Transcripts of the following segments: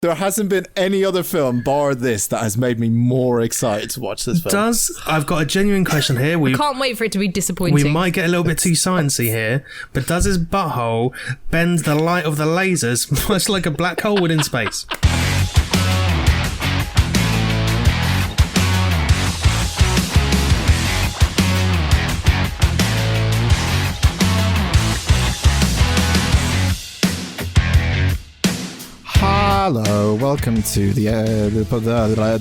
There hasn't been any other film, bar this, that has made me more excited to watch this film. I've got a genuine question here. I can't wait for it to be disappointing. We might get a little bit too sciencey here, but does his butthole bend the light of the lasers much like a black hole would in space? Hello, welcome to the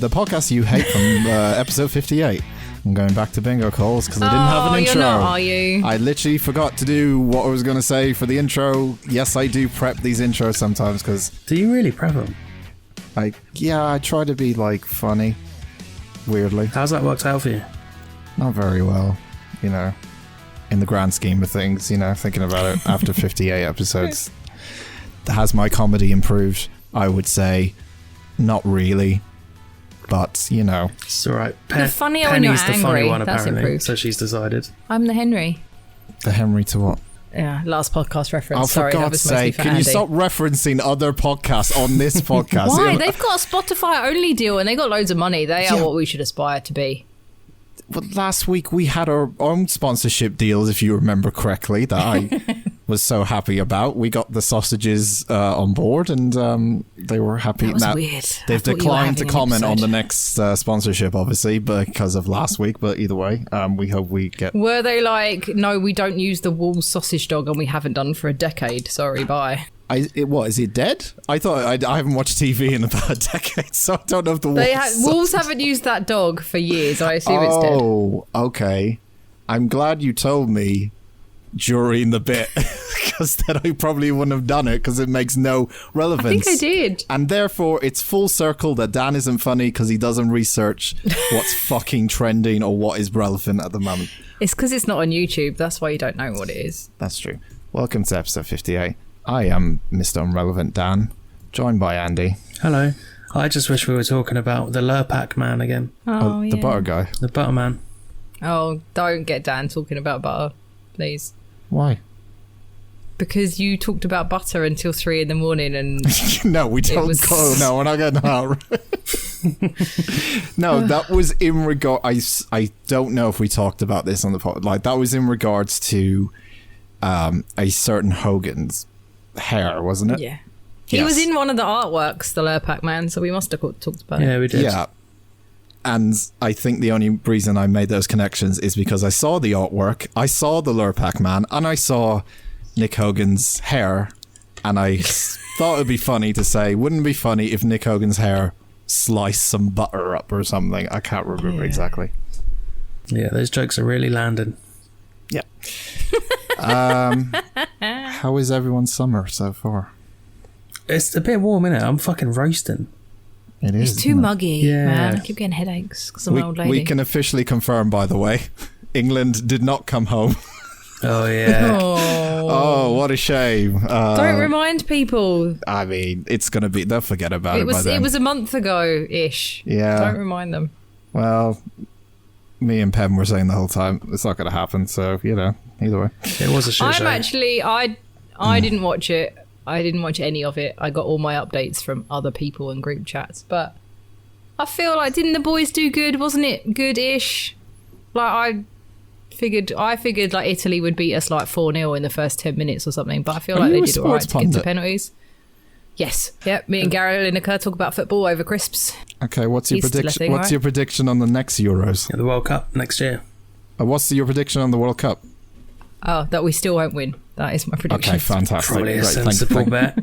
podcast you hate from episode 58. I'm going back to bingo calls because I didn't have an intro. You're not, are you? I literally forgot to do what I was going to say for the intro. Yes, I do prep these intros sometimes because... Do you really prep them? I try to be, funny. Weirdly. How's that worked out for you? Not very well, in the grand scheme of things, thinking about it after 58 episodes. Has my comedy improved? I would say not really, but it's all right. The funnier when you're angry, the funny one, that's apparently. improved. So she's decided. I'm the Henry. The Henry to what? Yeah, last podcast reference. Oh, Sorry, for God's sake, can you stop referencing other podcasts on this podcast? Why? They've got a Spotify only deal and they got loads of money. They are what we should aspire to be. Well, last week we had our own sponsorship deals, if you remember correctly, that I was so happy about. We got the sausages on board and they were happy. That was weird. They've declined to comment on the next sponsorship, obviously, because of last week. But either way, we hope we get... Were they like, no, we don't use the Wool sausage dog and we haven't done for a decade. Sorry, bye. What, is it dead? I thought I haven't watched TV in about a decade, so I don't know if the Wolves haven't used that dog for years. I assume it's dead. Oh, okay. I'm glad you told me during the bit, because then I probably wouldn't have done it, because it makes no relevance. I think I did. And therefore, it's full circle that Dan isn't funny because he doesn't research what's fucking trending or what is relevant at the moment. It's because it's not on YouTube. That's why you don't know what it is. That's true. Welcome to episode 58. I am Mr. Unrelevant Dan, joined by Andy. Hello. I just wish we were talking about the Lurpak man again. The butter guy. The butter man. Oh, don't get Dan talking about butter, please. Why? Because you talked about butter until 3 a.m. and... No, we don't go. No, we're not getting out. No, that was in regard... I don't know if we talked about this on the pod. That was in regards to a certain Hogan's hair, wasn't it? Yeah. He was in one of the artworks, the Lurpak man, so we must have talked about it. Yeah, we did. Yeah. And I think the only reason I made those connections is because I saw the artwork, I saw the Lurpak man, and I saw Nick Hogan's hair, and I thought it would be funny to say, wouldn't it be funny if Nick Hogan's hair sliced some butter up or something? I can't remember exactly. Yeah, those jokes are really landing. Yeah. How is everyone's summer so far? It's a bit warm, innit? I'm fucking roasting. It is. It's too muggy, man. I keep getting headaches because I'm an old lady. We can officially confirm, by the way, England did not come home. Oh, yeah. Oh, what a shame. Don't remind people. I mean, it's going to be... They'll forget about it by then. It was a month ago-ish. Yeah. Don't remind them. Well, me and Pem were saying the whole time, it's not going to happen, so, either way. It was a shit show. I didn't watch it. I didn't watch any of it. I got all my updates from other people and group chats. But I feel like, didn't the boys do good? Wasn't it good-ish? I figured like Italy would beat us 4-0 in the first 10 minutes or something. But I feel like they did all right to get to penalties. Yes. Yep. Me and Gary Lineker talk about football over crisps. Okay. What's your prediction? What's your prediction on the next Euros? Yeah, the World Cup next year. What's your prediction on the World Cup? Oh, that we still won't win. That is my prediction. Okay, fantastic. Probably a sensible bet.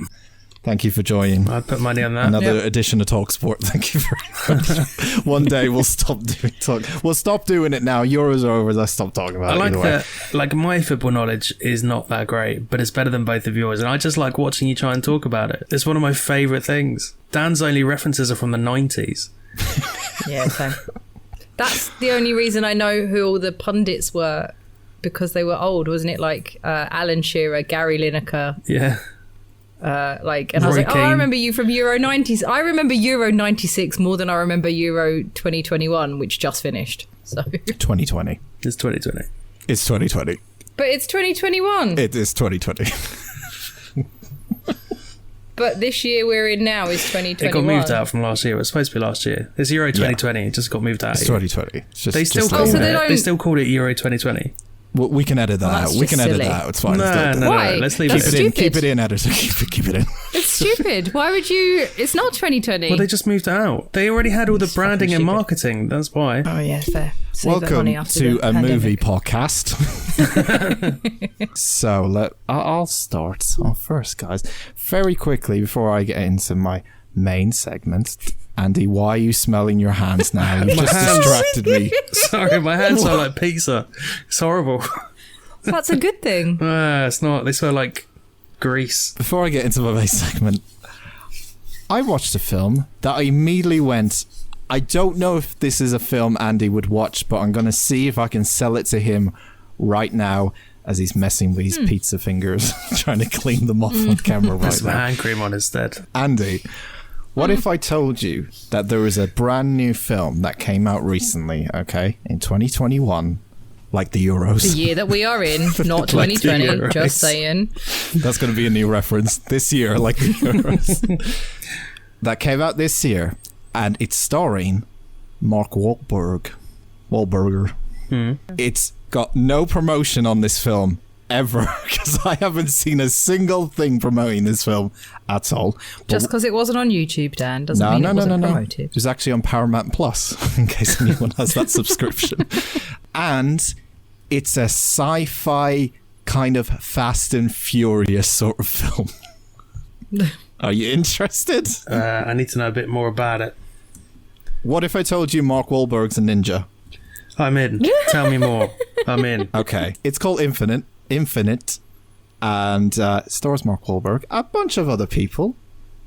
Thank you for joining. I'd put money on that. Another edition of TalkSport. Thank you very much. One day we'll stop doing talk. We'll stop doing it now. Euros are over. Let's stop talking about it. I like that. My football knowledge is not that great, but it's better than both of yours. And I just like watching you try and talk about it. It's one of my favourite things. Dan's only references are from the 90s. Yeah, same. That's the only reason I know who all the pundits were. Because they were old, wasn't it? Alan Shearer, Gary Lineker. Yeah. And Roy I was like, Keane. I remember you from Euro 90s. I remember Euro 96 more than I remember Euro 2021, which just finished. So 2020. It's 2020. It's 2020. But it's 2021. It is 2020. But this year we're in now is 2021. It got moved out from last year. It was supposed to be last year. It's Euro 2020. It just got moved out. It's 2020. It's just, They still called it Euro 2020 Well, we can edit that out. We can edit that out. It's fine. No. Why? Let's leave That's it in. stupid. Keep it in, editor. Keep it in. It's stupid. Why would you? It's not 2020. Well, they just moved it out. They already had all the It's branding fucking and stupid. marketing. That's why. Oh yeah, fair. Save that Welcome money after to the a pandemic. movie podcast. So I'll start off first, guys. Very quickly before I get into my main segment. Andy, why are you smelling your hands now? You've just distracted me. Sorry, my hands smell like pizza. It's horrible. That's a good thing. It's not. They smell like grease. Before I get into my main segment, I watched a film that I immediately went, I don't know if this is a film Andy would watch, but I'm going to see if I can sell it to him right now as he's messing with his pizza fingers, trying to clean them off on camera Put right some now. hand cream on instead. Andy, what if I told you that there is a brand new film that came out recently, okay, in 2021, like the Euros? The year that we are in, not Like the 2020. Euros. Just saying. That's going to be a new reference this year, like the Euros. That came out this year, and it's starring Mark Wahlberger. It's got no promotion on this film ever, because I haven't seen a single thing promoting this film at all. Just because it wasn't on YouTube, Dan, doesn't mean it wasn't promoted. It was actually on Paramount Plus, in case anyone has that subscription. And it's a sci-fi kind of Fast and Furious sort of film. Are you interested? I need to know a bit more about it. What if I told you Mark Wahlberg's a ninja? I'm in. Tell me more. I'm in. Okay. It's called Infinite, and stars Mark Wahlberg. A bunch of other people.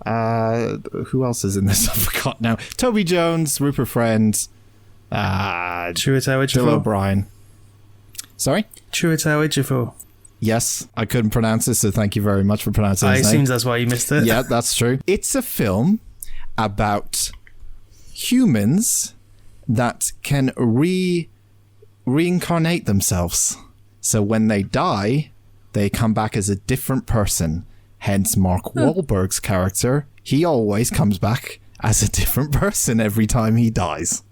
Who else is in this? I forgot now. Toby Jones, Rupert Friend, Chiwetel Bill Ejiofor. O'Brien. Sorry? Chiwetel Ejiofor. Yes, I couldn't pronounce it, so thank you very much for pronouncing I his assume name. that's why you missed it. Yeah, that's true. It's a film about humans that can reincarnate themselves. So when they die, they come back as a different person. Hence Mark Wahlberg's character. He always comes back as a different person every time he dies.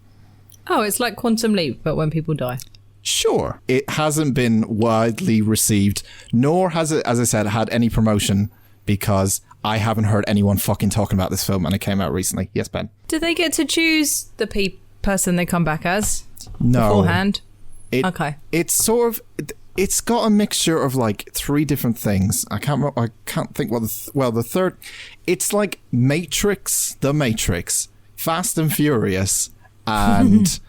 Oh, it's like Quantum Leap, but when people die. Sure. It hasn't been widely received, nor has it, as I said, had any promotion, because I haven't heard anyone fucking talking about this film, and it came out recently. Yes, Ben? Do they get to choose the person they come back as No. beforehand? Okay. It's sort of... It's got a mixture of like three different things. I can't think what the third. It's like The Matrix, Fast and Furious, and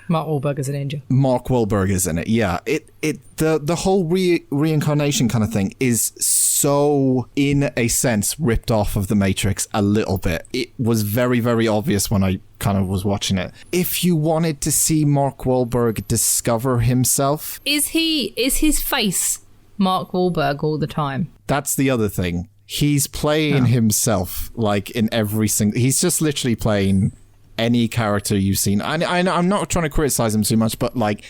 Mark Wahlberg is a ninja. Mark Wahlberg is in it. Yeah, the whole reincarnation kind of thing is so, in a sense, ripped off of The Matrix a little bit. It was very, very obvious when I kind of was watching it. If you wanted to see Mark Wahlberg discover himself, is his face Mark Wahlberg all the time? That's the other thing. He's playing himself, like in every single. He's just literally playing any character you've seen. I'm not trying to criticize him too much, but like,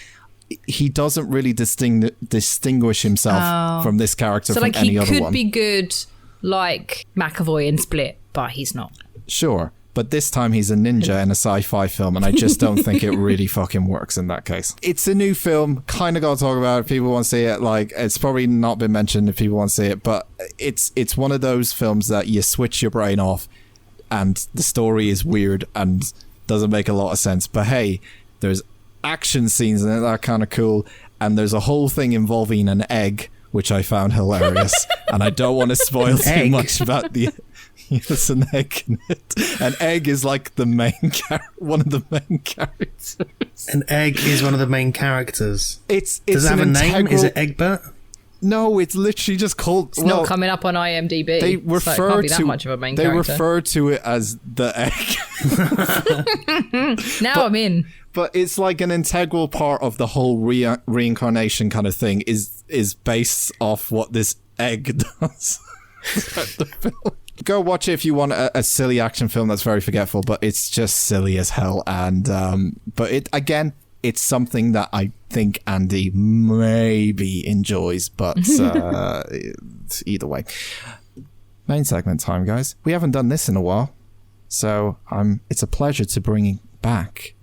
he doesn't really distinguish himself from this character, so from like any other one. he could be good, like McAvoy in Split, but he's not. Sure, but this time he's a ninja in a sci-fi film, and I just don't think it really fucking works in that case. It's a new film, kind of got to talk about it. People want to see it. Like, it's probably not been mentioned if people want to see it, but it's one of those films that you switch your brain off, and the story is weird and doesn't make a lot of sense. But hey, there's action scenes in it that are kind of cool, and there's a whole thing involving an egg, which I found hilarious. And I don't want to spoil too much about the... There's an egg in it. An egg is like the main one of the main characters. An egg is one of the main characters. Does it have a name? Is it Egbert? No, it's literally just called... It's not coming up on IMDb. They so it refer can't be that much of a main character. refer to it as the egg. I'm in. But it's like an integral part of the whole reincarnation kind of thing is based off what this egg does. The film. Go watch it if you want a silly action film that's very forgetful, but it's just silly as hell. And but it's something that I think Andy maybe enjoys, but either way. Main segment time, guys. We haven't done this in a while, so it's a pleasure to bring back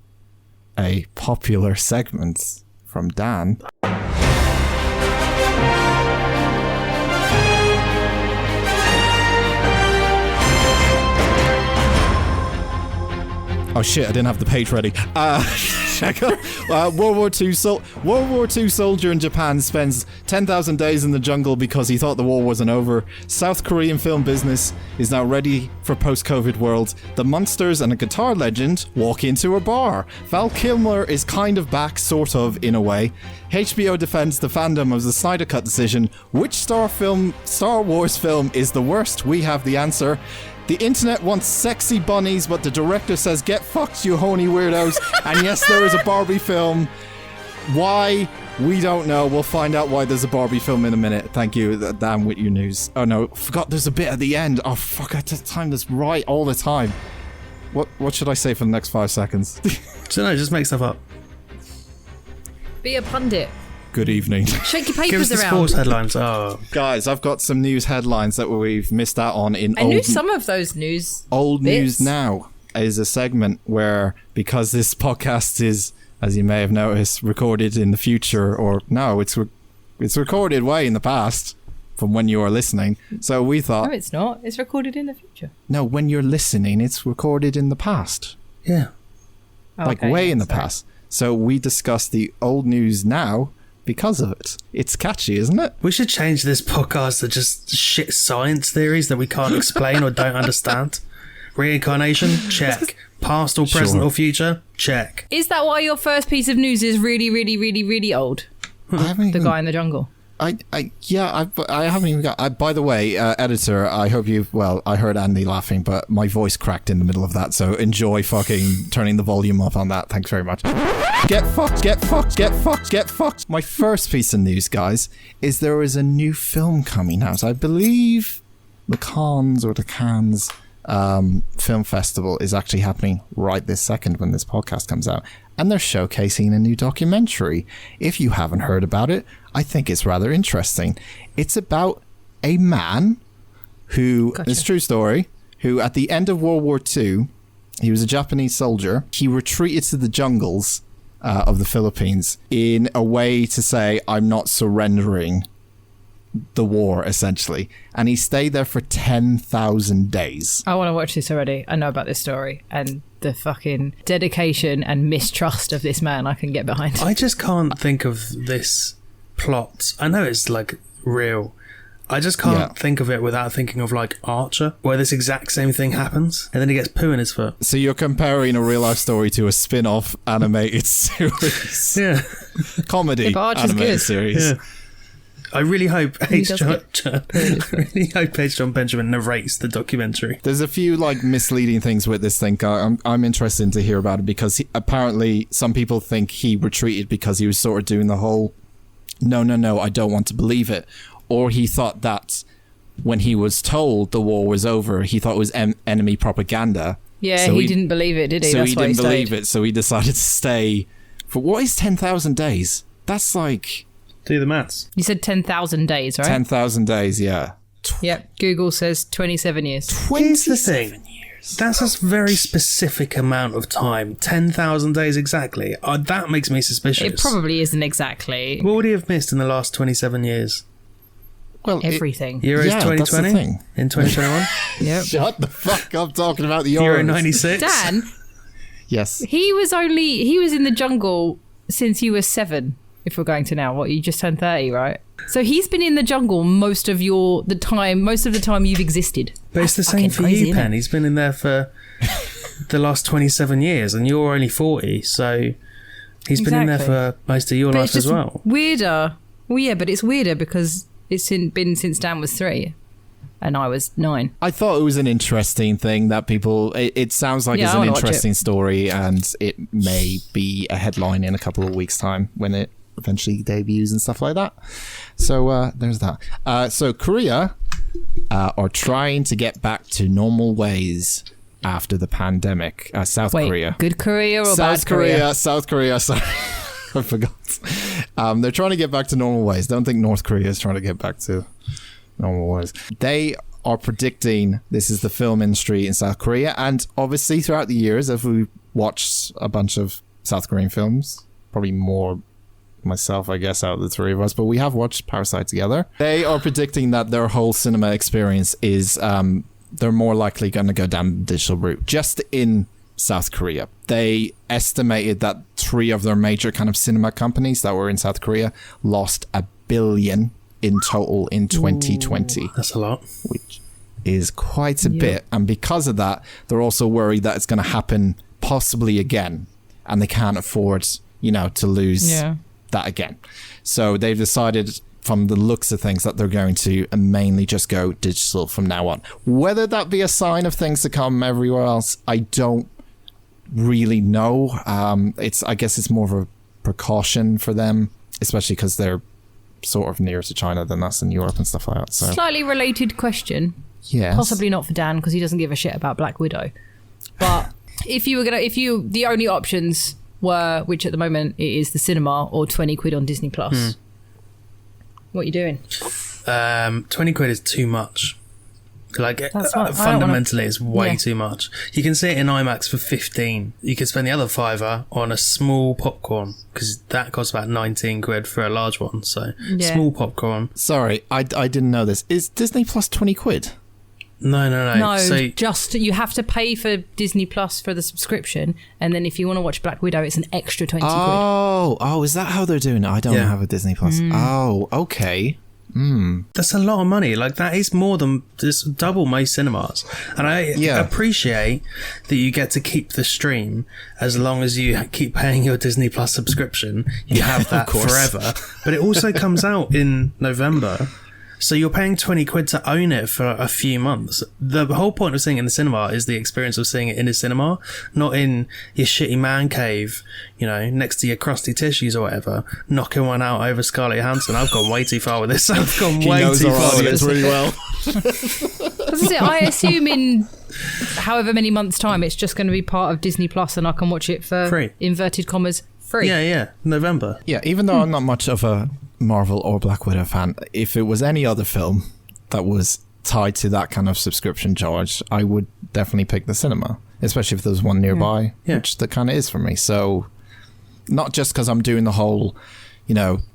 a popular segment from Dan. Oh shit, I didn't have the page ready. Check out. World War II soldier in Japan spends 10,000 days in the jungle because he thought the war wasn't over. South Korean film business is now ready for post-COVID world. The monsters and a guitar legend walk into a bar. Val Kilmer is kind of back, sort of, in a way. HBO defends the fandom of the Snyder Cut decision. Which Star Wars film is the worst? We have the answer. The internet wants sexy bunnies, but the director says, get fucked, you horny weirdos. And yes, there is a Barbie film. Why? We don't know. We'll find out why there's a Barbie film in a minute. Thank you, Dan, with your news. Oh no, forgot there's a bit at the end. Oh fuck, I just time this right all the time. What should I say for the next 5 seconds? So no, just make stuff up. Be a pundit. Good evening. Shake your Give us papers the around. sports headlines. Oh, Guys, I've got some news headlines that we've missed out on in I knew some of those news. Old bits. News Now is a segment where, because this podcast is, as you may have noticed, recorded in the future, or no, it's recorded way in the past from when you are listening. So we thought, No, it's not. It's recorded in the future. no, when you're listening, it's recorded in the past, yeah. like Okay, way in the sorry. past. So we discussed the Old News Now because of it. It's catchy, isn't it? We should change this podcast to just shit science theories that we can't explain or don't understand. Reincarnation? Check. Past or present Sure. or future? Check. Is that why your first piece of news is really, really, really, really old? I haven't The even, guy in the jungle. I haven't even got. By the way, editor, I hope I heard Andy laughing, but my voice cracked in the middle of that, so enjoy fucking turning the volume up on that. Thanks very much. Get fucked, get fucked, get fucked, get fucked. My first piece of news, guys, is there is a new film coming out. I believe the Cannes Film Festival is actually happening right this second when this podcast comes out. And they're showcasing a new documentary. If you haven't heard about it, I think it's rather interesting. It's about a man who, Gotcha. it's a true story, who at the end of World War II, he was a Japanese soldier. He retreated to the jungles of the Philippines in a way to say, I'm not surrendering the war, essentially. And he stayed there for 10,000 days. I want to watch this already. I know about this story and the fucking dedication and mistrust of this man I can get behind. I just can't think of this plot. I know it's like real. I just can't think of it without thinking of like Archer, where this exact same thing happens and then he gets poo in his foot. So you're comparing a real life story to a spin-off animated series. Yeah. Comedy Yeah, but Archer's animated good. series. Yeah. I really hope He does H. John Benjamin narrates the documentary. There's a few like misleading things with this thing. I'm interested to hear about it because apparently some people think he retreated because he was sort of doing the whole no, I don't want to believe it. Or he thought that when he was told the war was over, he thought it was enemy propaganda. Yeah, So he didn't believe it, did he? So That's he why didn't he believe stayed. it, so he decided to stay for what is 10,000 days? That's like Do the maths. You said 10,000 days, right? 10,000 days, yeah. Yep. Google says 27 years. Here's the thing. That's a very specific amount of time. 10,000 days exactly. That makes me suspicious. It probably isn't exactly What would he have missed in the last 27 years? Well, everything. Euros Yeah, that's the 2020? thing. In 2021? Yep. Shut the fuck up talking about the Euro Euros. 96? Dan, Yes. he was in the jungle since you were 7. If we're going to now, what, you just turned 30, right? So he's been in the jungle most of the time you've existed. But it's the That's same fucking for crazy, you, isn't it? Pen. He's been in there for the last 27 years and you're only 40, so he's been in there Exactly. for most of your But life it's just as well. weirder. Well, yeah, but it's weirder because it's been since Dan was 3 and I was 9. I thought it was an interesting thing that people... It sounds like Yeah, it's I an wanna watch interesting it. story, and it may be a headline in a couple of weeks' time when it eventually debuts and stuff like that. So there's that. So Korea are trying to get back to normal ways after the pandemic. South Wait, Korea. good Korea or South bad Korea? South Korea, sorry. I forgot. They're trying to get back to normal ways. Don't think North Korea is trying to get back to normal ways. They are predicting this is the film industry in South Korea. And obviously throughout the years, if we watched a bunch of South Korean films, probably more myself, I guess, out of the three of us, but we have watched Parasite together. They are predicting that their whole cinema experience is they're more likely going to go down the digital route. Just in South Korea, they estimated that 3 of their major kind of cinema companies that were in South Korea lost $1 billion in total in 2020. Ooh, that's a lot. Which is quite a bit. And because of that, they're also worried that it's going to happen possibly again. And they can't afford, to lose that again. So they've decided from the looks of things that they're going to mainly just go digital from now on. Whether that be a sign of things to come everywhere else, I don't really know. I guess it's more of a precaution for them, especially because they're sort of nearer to China than us in Europe and stuff like that. So. Slightly related question. Yes. Possibly not for Dan because he doesn't give a shit about Black Widow. But the only options were, which at the moment it is the cinema or 20 quid on Disney Plus. What are you doing? 20 quid is too much. Fundamentally, it's way too much. You can see it in IMAX for 15. You can spend the other £5 on a small popcorn because that costs about 19 quid for a large one. So small popcorn. Sorry, I didn't know this. Is Disney Plus 20 quid? No. No, so, just you have to pay for Disney Plus for the subscription, and then if you want to watch Black Widow, it's an extra 20 quid. Oh, is that how they're doing it? I don't have a Disney Plus. Oh, okay. That's a lot of money. That is more than just double most cinemas. And I appreciate that you get to keep the stream as long as you keep paying your Disney Plus subscription. You have that forever. But it also comes out in November. So you're paying 20 quid to own it for a few months. The whole point of seeing it in the cinema is the experience of seeing it in a cinema, not in your shitty man cave, next to your crusty tissues or whatever, knocking one out over Scarlett Johansson. I've gone way too far with this. I've gone way too far with this. Really well. I assume in however many months' time, it's just going to be part of Disney Plus and I can watch it for free. Inverted commas free. Yeah, November. Yeah, even though I'm not much of a Marvel or Black Widow fan, if it was any other film that was tied to that kind of subscription charge, I would definitely pick the cinema, especially if there's one nearby, which there kind of is for me. So not just because I'm doing the whole,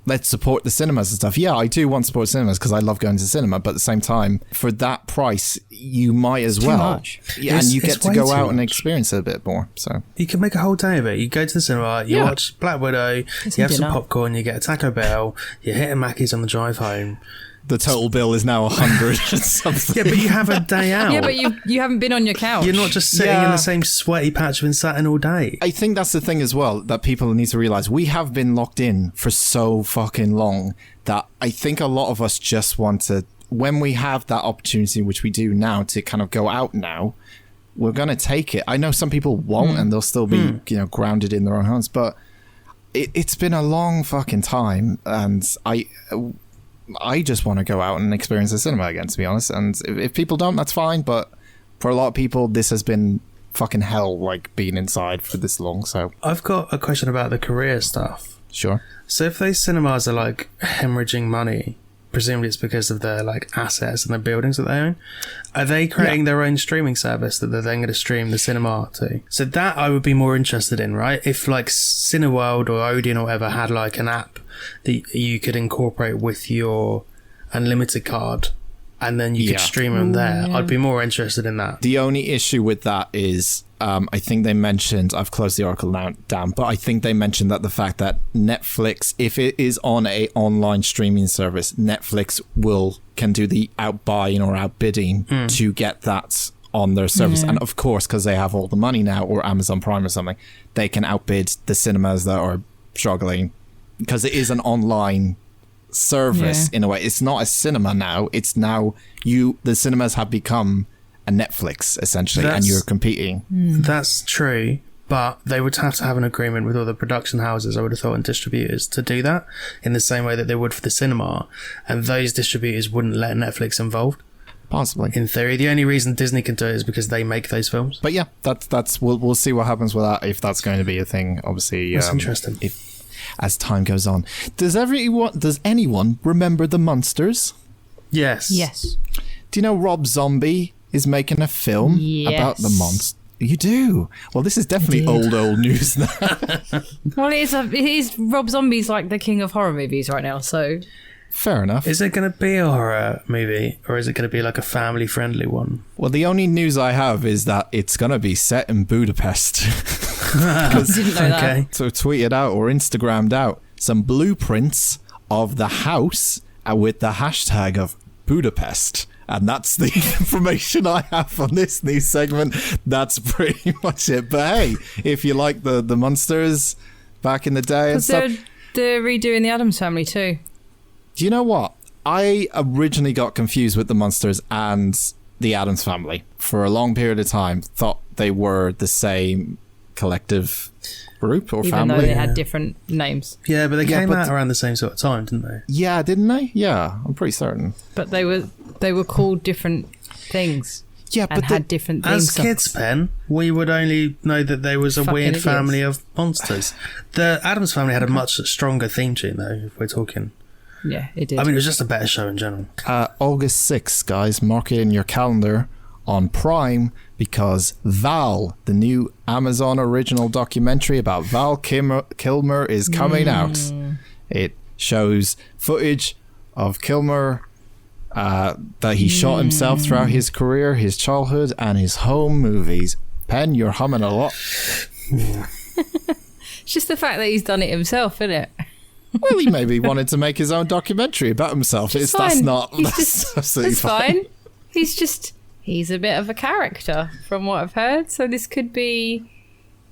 let's support the cinemas and stuff. Yeah, I do want to support cinemas because I love going to the cinema, but at the same time, for that price, you might as well. Much. Yeah, and you get to go out and experience it a bit more. So you can make a whole day of it. You go to the cinema, you watch Black Widow, you have some popcorn, you get a Taco Bell, you hit a Mackey's on the drive home. The total bill is now 100 and something. Yeah, but you have a day out. Yeah, but you haven't been on your couch. You're not just sitting in the same sweaty patch you've been sat in all day. I think that's the thing as well that people need to realise. We have been locked in for so fucking long that I think a lot of us just want to, when we have that opportunity, which we do now, to kind of go out now, we're going to take it. I know some people won't and they'll still be, grounded in their own homes, but it's been a long fucking time and I just want to go out and experience the cinema again, to be honest. And if people don't, that's fine. But for a lot of people, this has been fucking hell, being inside for this long. So I've got a question about the Korea stuff. Sure. So if those cinemas are hemorrhaging money, presumably it's because of their assets and the buildings that they own. Are they creating their own streaming service that they're then going to stream the cinema to? So that I would be more interested in, right? If Cineworld or Odeon or whatever had an app that you could incorporate with your unlimited card and then you could stream them there. I'd be more interested in that. The only issue with that is I think they mentioned, I've closed the article down, but I think they mentioned that the fact that Netflix, if it is on a online streaming service, Netflix can do the outbuying or outbidding to get that on their service. And of course, because they have all the money now, or Amazon Prime or something, they can outbid the cinemas that are struggling because it is an online service in a way. It's not a cinema now. It's now the cinemas have become a Netflix essentially, and you're competing. That's true, but they would have to have an agreement with all the production houses, I would have thought, and distributors to do that in the same way that they would for the cinema, and those distributors wouldn't let Netflix involved. Possibly. In theory, the only reason Disney can do it is because they make those films. But yeah, that's we'll see what happens with that, if that's going to be a thing. Obviously, that's interesting. As time goes on, does anyone remember the Munsters? Yes. Do you know Rob Zombie is making a film about the monster? You do? Well, this is definitely old news now. Well, it is Rob Zombie's like the king of horror movies right now, so... Fair enough. Is it going to be a horror movie, or is it going to be like a family-friendly one? Well, the only news I have is that it's going to be set in Budapest. Didn't know that. So tweeted out or Instagrammed out some blueprints of the house with the hashtag of Budapest. And that's the information I have on this news segment. That's pretty much it. But hey, if you like the Munsters back in the day and stuff... They're redoing the Addams Family too. Do you know what? I originally got confused with the Munsters and the Addams Family for a long period of time. Thought they were the same collective group or family. Even though they had different names. Yeah, but they came out around the same sort of time, didn't they? Yeah, didn't they? Yeah, I'm pretty certain. But they were called different things. Yeah, but had different theme as songs. kids, Ben, we would only know that there was a Fucking weird idiots. family of monsters. The Addams Family had a much stronger theme tune, though, if we're talking. Yeah, it did. I mean, it was just a better show in general. August 6th, guys, mark it in your calendar on Prime because Val, the new Amazon original documentary about Val Kilmer is coming out. It shows footage of Kilmer that he shot himself throughout his career, his childhood, and his home movies. Pen, you're humming a lot. It's just the fact that he's done it himself, isn't it? Well, he maybe wanted to make his own documentary about himself. That's absolutely That's fine. He's a bit of a character from what I've heard, so this could be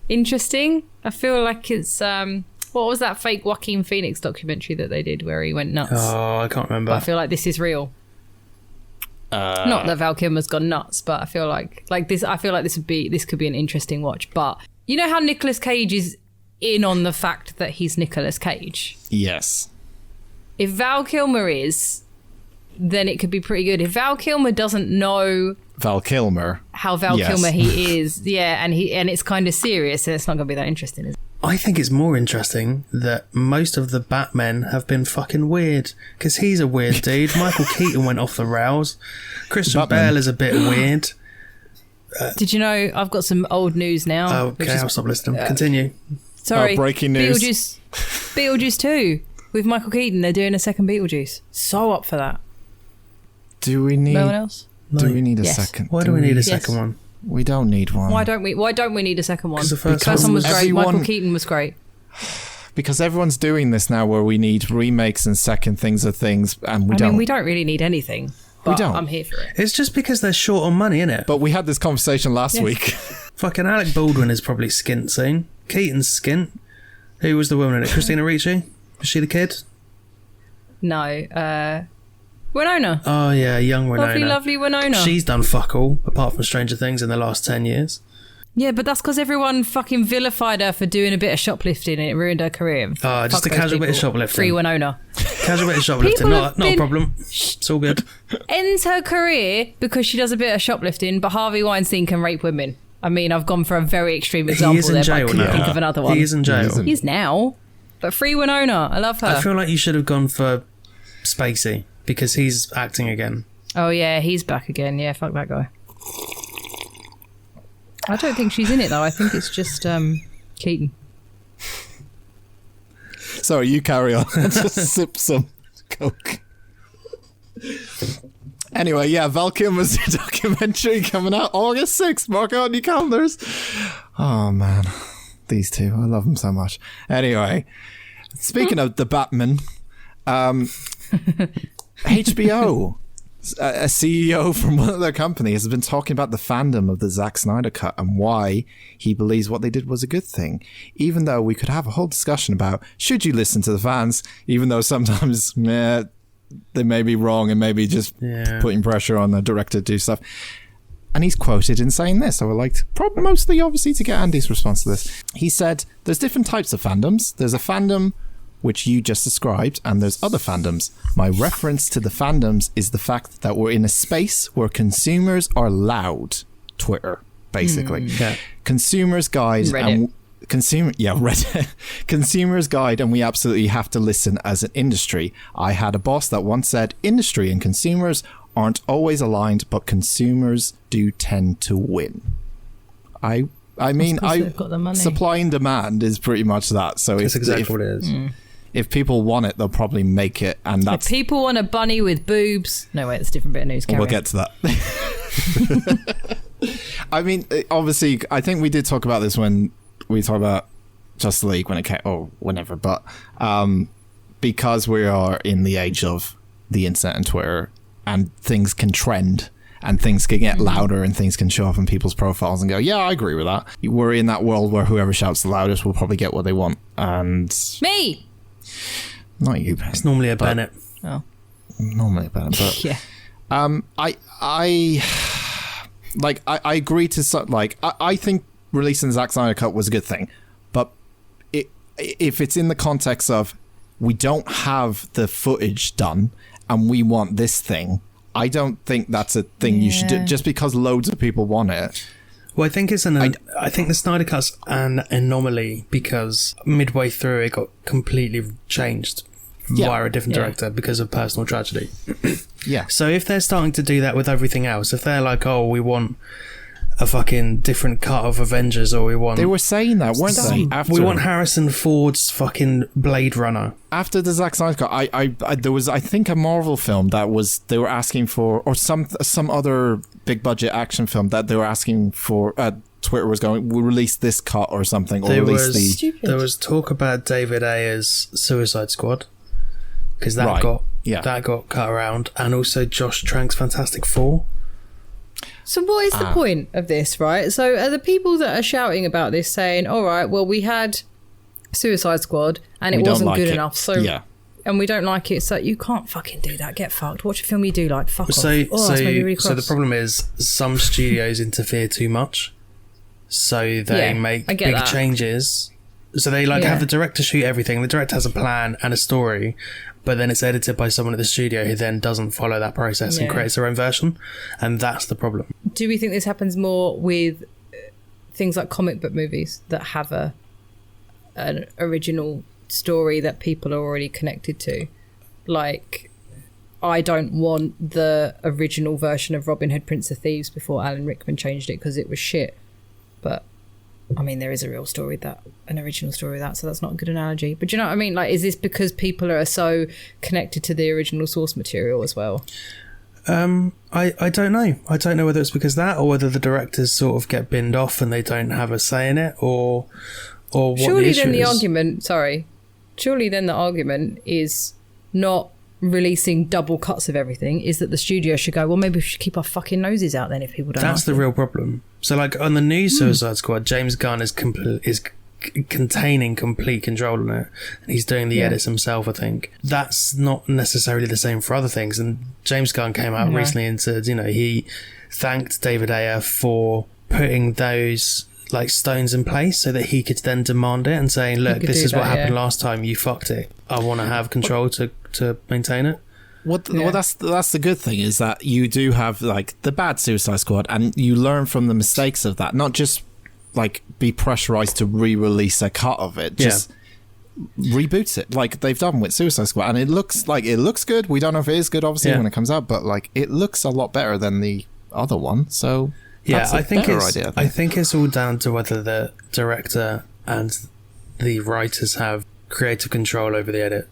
interesting. I feel like it's what was that fake Joaquin Phoenix documentary that they did where he went nuts? Oh, I can't remember. But I feel like this is real. Not that Val Kilmer's gone nuts, but I feel like this. I feel like this could be an interesting watch. But you know how Nicolas Cage is in on the fact that he's Nicolas Cage. Yes. If Val Kilmer is, then it could be pretty good. If Val Kilmer doesn't know Val Kilmer, how Val Kilmer he is, and it's kind of serious, and it's not going to be that interesting, is it? I think it's more interesting that most of the Batmen have been fucking weird, because he's a weird dude. Michael Keaton went off the rails. Christian Bale is a bit weird. Did you know I've got some old news now? Okay, I'll stop listening. Continue. Sorry. Breaking news. Beetlejuice 2 with Michael Keaton. They're doing a second Beetlejuice. So up for that. Do we need... No one else? Do we need a second? Why do we need a second one? We don't need one. Why don't we need a second one? Because the first one was great. Everyone... Michael Keaton was great. Because everyone's doing this now where we need remakes and second things of things, and we don't really need anything. But we don't. I'm here for it. It's just because they're short on money, innit? But we had this conversation last week. Fucking Alec Baldwin is probably skint soon. Keaton's skint. Who was the woman in it? Christina Ricci? Was she the kid? No. Winona. Oh, yeah, young Winona. Lovely Winona. She's done fuck all, apart from Stranger Things in the last 10 years. Yeah, but that's because everyone fucking vilified her for doing a bit of shoplifting and it ruined her career. Oh, just a casual bit of shoplifting. Free Winona. Casual bit of shoplifting, not a problem. It's all good. Ends her career because she does a bit of shoplifting, but Harvey Weinstein can rape women. I mean, I've gone for a very extreme example there, but I couldn't think of another one. He is in jail. He's now. But free Winona. I love her. I feel like you should have gone for Spacey, because he's acting again. Oh, yeah, he's back again. Yeah, fuck that guy. I don't think she's in it, though. I think it's just Keaton. Sorry, you carry on. Just sip some Coke. Anyway, yeah, Val Kilmer's documentary coming out August 6th. Mark out on your calendars. Oh, man. These two. I love them so much. Anyway, speaking of the Batman, HBO, a CEO from one of their companies has been talking about the fandom of the Zack Snyder cut and why he believes what they did was a good thing. Even though we could have a whole discussion about should you listen to the fans, even though sometimes they may be wrong and maybe just putting pressure on the director to do stuff. And he's quoted in saying this. I would like to, mostly obviously to get Andy's response to this. He said, there's different types of fandoms. There's a fandom which you just described, and there's other fandoms. My reference to the fandoms is the fact that we're in a space where consumers are loud. Twitter, basically. Consumers guide Reddit. Reddit. Consumers guide, and we absolutely have to listen as an industry. I had a boss that once said industry and consumers aren't always aligned, but consumers do tend to win. I mean, supply and demand is pretty much that. So that's exactly what it is. If people want it, they'll probably make it, and that's... If people want a bunny with boobs... No, wait, it's a different bit of news. We'll get to that. I mean, obviously, I think we did talk about this when we talked about Justice League when it came, or whenever, but because we are in the age of the internet and Twitter, and things can trend, and things can get louder, and things can show up in people's profiles and go, yeah, I agree with that. We're in that world where whoever shouts the loudest will probably get what they want. And... Me! Not you, Ben. It's normally a Bennett. Oh. Normally a Bennett, but... Yeah. I agree to... I think releasing the Zack Snyder Cut was a good thing, but if it's in the context of we don't have the footage done and we want this thing, I don't think that's a thing you should do just because loads of people want it. Well, I think I think the Snyder Cut's an anomaly because midway through it got completely changed via a different director because of personal tragedy. Yeah. So if they're starting to do that with everything else, if they're like, oh, we want a fucking different cut of Avengers, or we want... They were saying that, weren't they? We want Harrison Ford's fucking Blade Runner. After the Zack Snyder Cut, there was, I think, a Marvel film that was, they were asking for, or some other big budget action film that they were asking for, Twitter was going, we'll release this cut or something, or there was talk about David Ayer's Suicide Squad, because that got cut around, and also Josh Trank's Fantastic Four. So what is the point of this, right? So are the people that are shouting about this saying, all right, well, we had Suicide Squad and it wasn't good enough, so and we don't like it, so you can't fucking do that. Get fucked. Watch a film you do like. Fuck off. So the problem is some studios interfere too much, so they make big changes. So they have the director shoot everything. The director has a plan and a story, but then it's edited by someone at the studio who then doesn't follow that process and creates their own version, and that's the problem. Do we think this happens more with things like comic book movies that have an original story that people are already connected to? Like, I don't want the original version of Robin Hood, Prince of Thieves before Alan Rickman changed it because it was shit. But I mean, there is an original story of that, so that's not a good analogy. But do you know what I mean? Like, is this because people are so connected to the original source material as well? I don't know. I don't know whether it's because of that, or whether the directors sort of get binned off and they don't have a say in it, or what surely the issue then the is. Surely then the argument is not releasing double cuts of everything, is that the studio should go, well, maybe we should keep our fucking noses out then if people don't. That's the real problem. So like on the new Suicide Squad, James Gunn is containing complete control on it, and he's doing the edits himself. I think that's not necessarily the same for other things, and James Gunn came out recently and said, he thanked David Ayer for putting those like stones in place so that he could then demand it and saying, look, this is what happened last time, you fucked it, I want to have control to maintain it. Well, that's the good thing, is that you do have like the bad Suicide Squad, and you learn from the mistakes of that, not just like be pressurized to re-release a cut of it, just reboots it like they've done with Suicide Squad, and it looks good. We don't know if it is good, obviously, when it comes out, but like it looks a lot better than the other one. So that's I think it's all down to whether the director and the writers have creative control over the edit.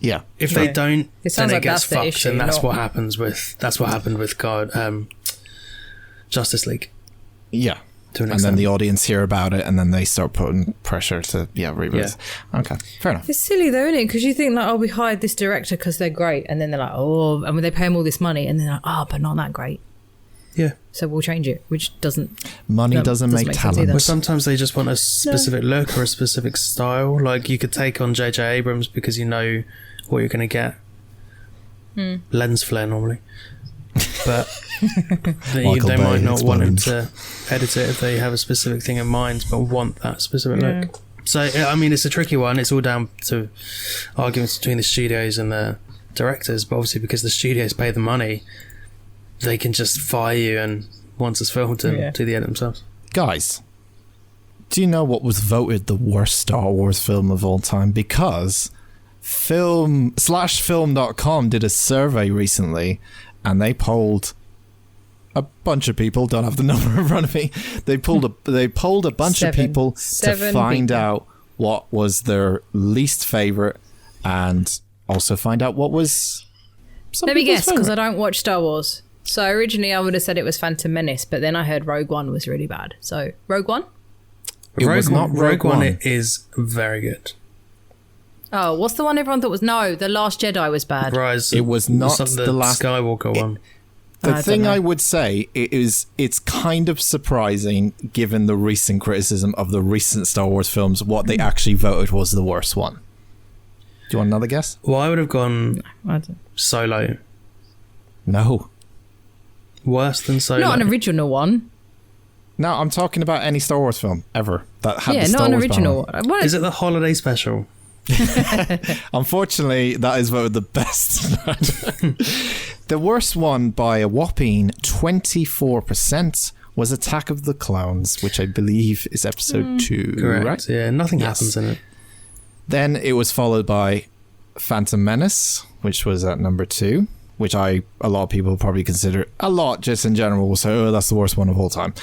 Yeah. If they don't, then it gets fucked, issue, and that's what happens with happened with Justice League. Yeah. And then the audience hear about it, and then they start putting pressure to reboot. Yeah. Okay, fair enough. It's silly though, isn't it? Because you think like, oh, we hired this director because they're great, and then they're like, oh, and they pay them all this money, and they're like, oh, but not that great. Yeah. So we'll change it, which doesn't doesn't make talent. Well, sometimes they just want a specific look or a specific style. Like you could take on J.J. Abrams because you know what you're going to get. Lens flare normally. But they might not want him to edit it if they have a specific thing in mind, but want that specific look. So, I mean, it's a tricky one. It's all down to arguments between the studios and the directors, but obviously because the studios pay the money, they can just fire you and once it's filmed and do the edit themselves. Guys, do you know what was voted the worst Star Wars film of all time? Because film.com did a survey recently, and they polled a bunch of people. Don't have the number in front of me. They polled a bunch of people to find out what was their least favorite, and also find out what was. Let me guess, because I don't watch Star Wars. So originally I would have said it was Phantom Menace, but then I heard Rogue One was really bad. So Rogue One? Rogue One is very good. Oh, what's the one everyone thought was? No, The Last Jedi was bad. Rise. It was not the last Skywalker one. The thing I would say is it's kind of surprising, given the recent criticism of the recent Star Wars films, what they actually voted was the worst one. Do you want another guess? Well, I would have gone Solo. No. Worse than Solo? Not an original one. No, I'm talking about any Star Wars film ever that had the Star not an Wars original. Is it the holiday special? Unfortunately, that is voted the best. The worst one by a whopping 24% was Attack of the Clones, which I believe is episode 2. Correct. Right? Yeah, nothing happens in it. Then it was followed by Phantom Menace, which was at number 2, which a lot of people probably consider, a lot just in general will say, oh, that's the worst one of all time.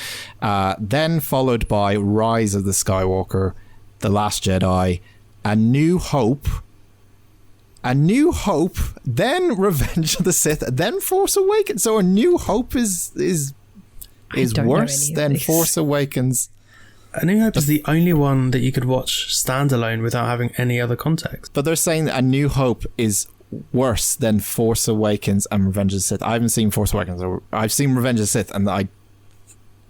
Then followed by Rise of the Skywalker, The Last Jedi, A New Hope, then Revenge of the Sith, then Force Awakens. So A New Hope is worse than Force Awakens. A New Hope is the only one that you could watch standalone without having any other context. But they're saying that A New Hope is worse than Force Awakens and Revenge of the Sith. I haven't seen Force Awakens. I've seen Revenge of the Sith, and I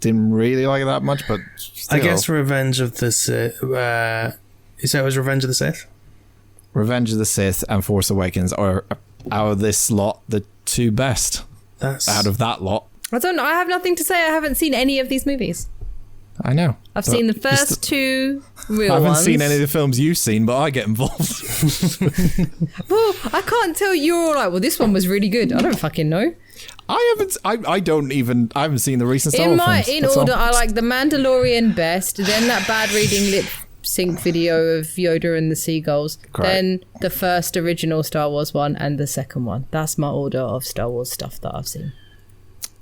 didn't really like it that much, but still. I guess Revenge of the Sith... you said it was Revenge of the Sith? Revenge of the Sith and Force Awakens are, out of this lot, the two best. Out of that lot. I don't know. I have nothing to say. I haven't seen any of these movies. I know. I've seen the first two real ones. I haven't seen any of the films you've seen, but I get involved. Well, I can't tell. You're all like, well, this one was really good. I don't fucking know. I haven't seen the recent Star Wars films. In order, I like The Mandalorian best, then that bad reading lip sync video of Yoda and the seagulls, then the first original Star Wars one, and the second one. That's my order of Star Wars stuff that I've seen.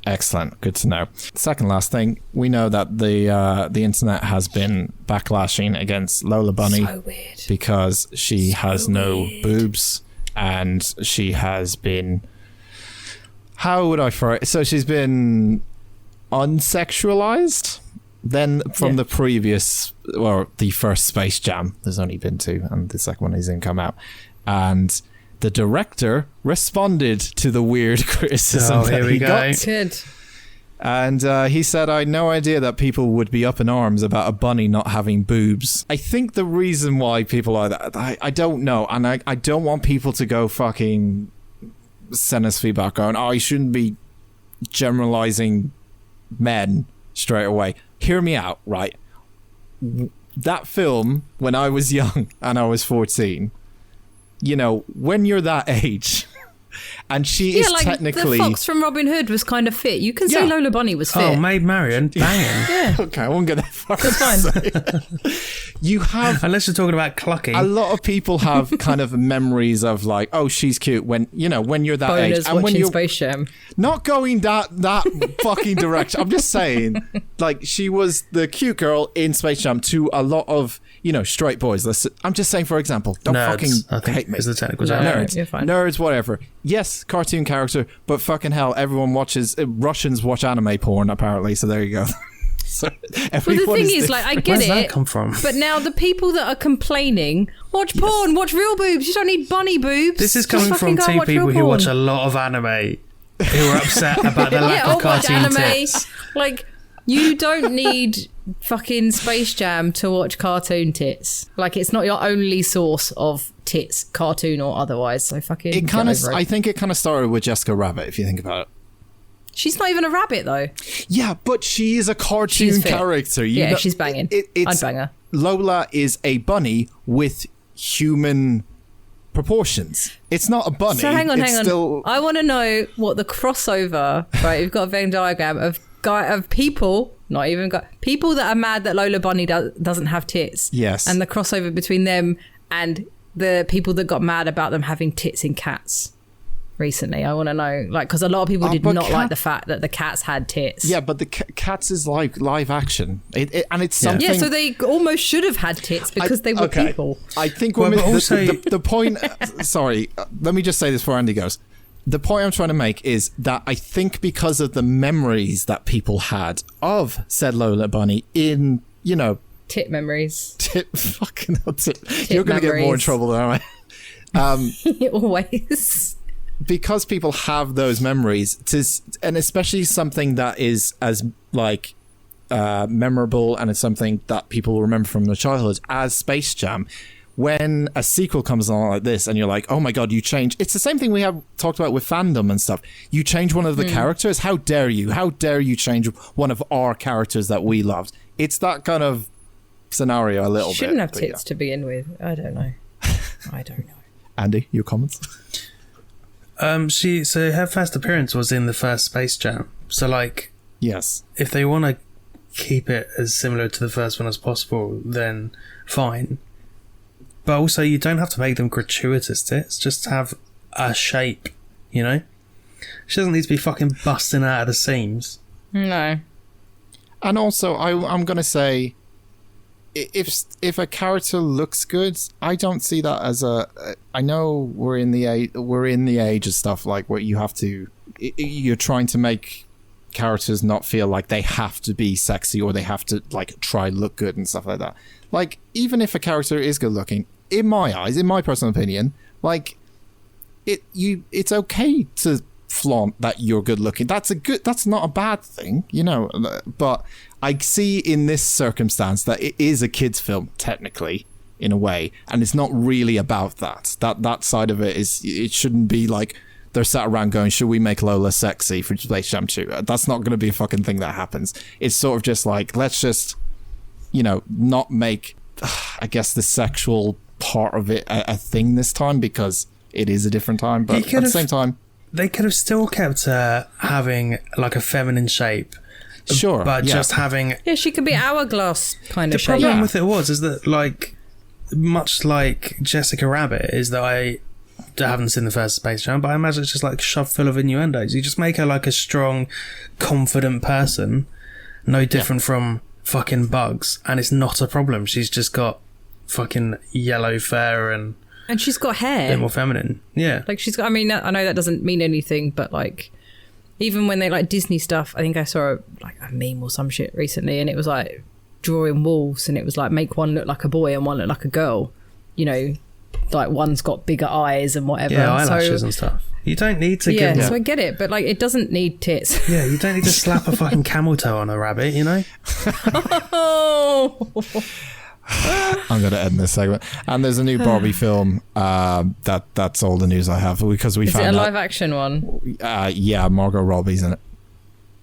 Excellent. Good to know. Second last thing, we know that the internet has been backlashing against Lola Bunny because she has no boobs, and she has been, how would I phrase it? So she's been unsexualized. Then from the previous, well, the first Space Jam, there's only been 2, and the second one isn't come out, and the director responded to the weird criticism that he got. Good. And he said, I had no idea that people would be up in arms about a bunny not having boobs. I think the reason why people are that, I don't know. And I don't want people to go fucking send us feedback going, oh, you shouldn't be generalizing men straight away. Hear me out, right? That film, when I was young and I was 14, you know, when you're that age, and she is like technically... the fox from Robin Hood was kind of fit. You can say Lola Bunny was fit. Oh, Maid Marian, banging. Yeah. Okay, I won't get that far. That's fine. You have... Unless you're talking about clucking. A lot of people have kind of memories of like, oh, she's cute when, you know, when you're that Boners age. And when you're Space Jam. Not going that fucking direction. I'm just saying, like, she was the cute girl in Space Jam to a lot of, you know, straight boys. I'm just saying, for example, don't nerds, fucking hate me. Is the technical term. Nerds. You're fine. Nerds, whatever. Yes, cartoon character, but fucking hell, everyone watches, Russians watch anime porn, apparently, so there you go. So well, the thing is, like, I get Where's it. that come from? But now the people that are complaining, watch porn, watch real boobs. You don't need bunny boobs. This is coming from 2 people who watch a lot of anime, who are upset about the lack of cartoon tits. Like, you don't need fucking Space Jam to watch cartoon tits. Like, it's not your only source of tits, cartoon or otherwise. So fucking. I think it kind of started with Jessica Rabbit, if you think about it. She's not even a rabbit, though. Yeah, but she is a cartoon character. She's banging. I'd bang her. Lola is a bunny with human proportions. It's not a bunny. So hang on. I want to know what the crossover, right? We've got a Venn diagram of people, not even people that are mad that Lola Bunny doesn't have tits. Yes. And the crossover between them and the people that got mad about them having tits in cats. recently? I want to know, like, because a lot of people did not like the fact that the cats had tits. Yeah, but the cats is like live action, and it's something. Yeah, so they almost should have had tits because they were people. I think the point. Sorry, let me just say this before Andy goes. The point I'm trying to make is that I think because of the memories that people had of said Lola Bunny in, tit memories. Fucking hell, you're going to get more in trouble than I am. Always. Because people have those memories, and especially something that is as like memorable and it's something that people remember from their childhood as Space Jam. When a sequel comes along like this and you're like, oh my God, you change. It's the same thing we have talked about with fandom and stuff. You change one of the characters. How dare you? How dare you change one of our characters that we loved? It's that kind of scenario a little bit. Shouldn't have tits to begin with. I don't know. Andy, your comments? So her first appearance was in the first Space Jam. So like, yes, if they want to keep it as similar to the first one as possible, then fine. But also, you don't have to make them gratuitous tits. Just have a shape, She doesn't need to be fucking busting out of the seams. No. And also, I'm going to say, if a character looks good, I don't see that as I know we're in the age of stuff like where you're trying to make characters not feel like they have to be sexy or they have to like try look good and stuff like that. Like, even if a character is good looking, in my eyes, in my personal opinion, like it's okay to flaunt that you're good looking. That's not a bad thing, but I see in this circumstance that it is a kid's film technically in a way, and it's not really about that side of it. It shouldn't be like they're sat around going, should we make Lola sexy for Space Jam 2? That's not going to be a fucking thing that happens. It's sort of just like, let's just not make I guess the sexual part of it a thing this time because it is a different time, but at the same time they could have still kept having like a feminine shape, sure, but just having she could be hourglass kind of shape. The problem with it is that like much like Jessica Rabbit is that I haven't seen the first Space Jam, but I imagine it's just like shoved full of innuendos. You just make her like a strong, confident person, no different from fucking Bugs, and it's not a problem. She's just got fucking yellow fur and she's got hair, a bit more feminine. Yeah, like she's got. I mean, I know that doesn't mean anything, but like even when they like Disney stuff, I think I saw a meme or some shit recently, and it was like drawing wolves, and it was like make one look like a boy and one look like a girl. Like one's got bigger eyes and whatever. Yeah, eyelashes and stuff. You don't need to give them... so I get it, but like it doesn't need tits. Yeah, you don't need to slap a fucking camel toe on a rabbit, Oh. I'm going to end this segment. And there's a new Barbie film. That's all the news I have because we found out. Is it a live action one? Yeah, Margot Robbie's in it.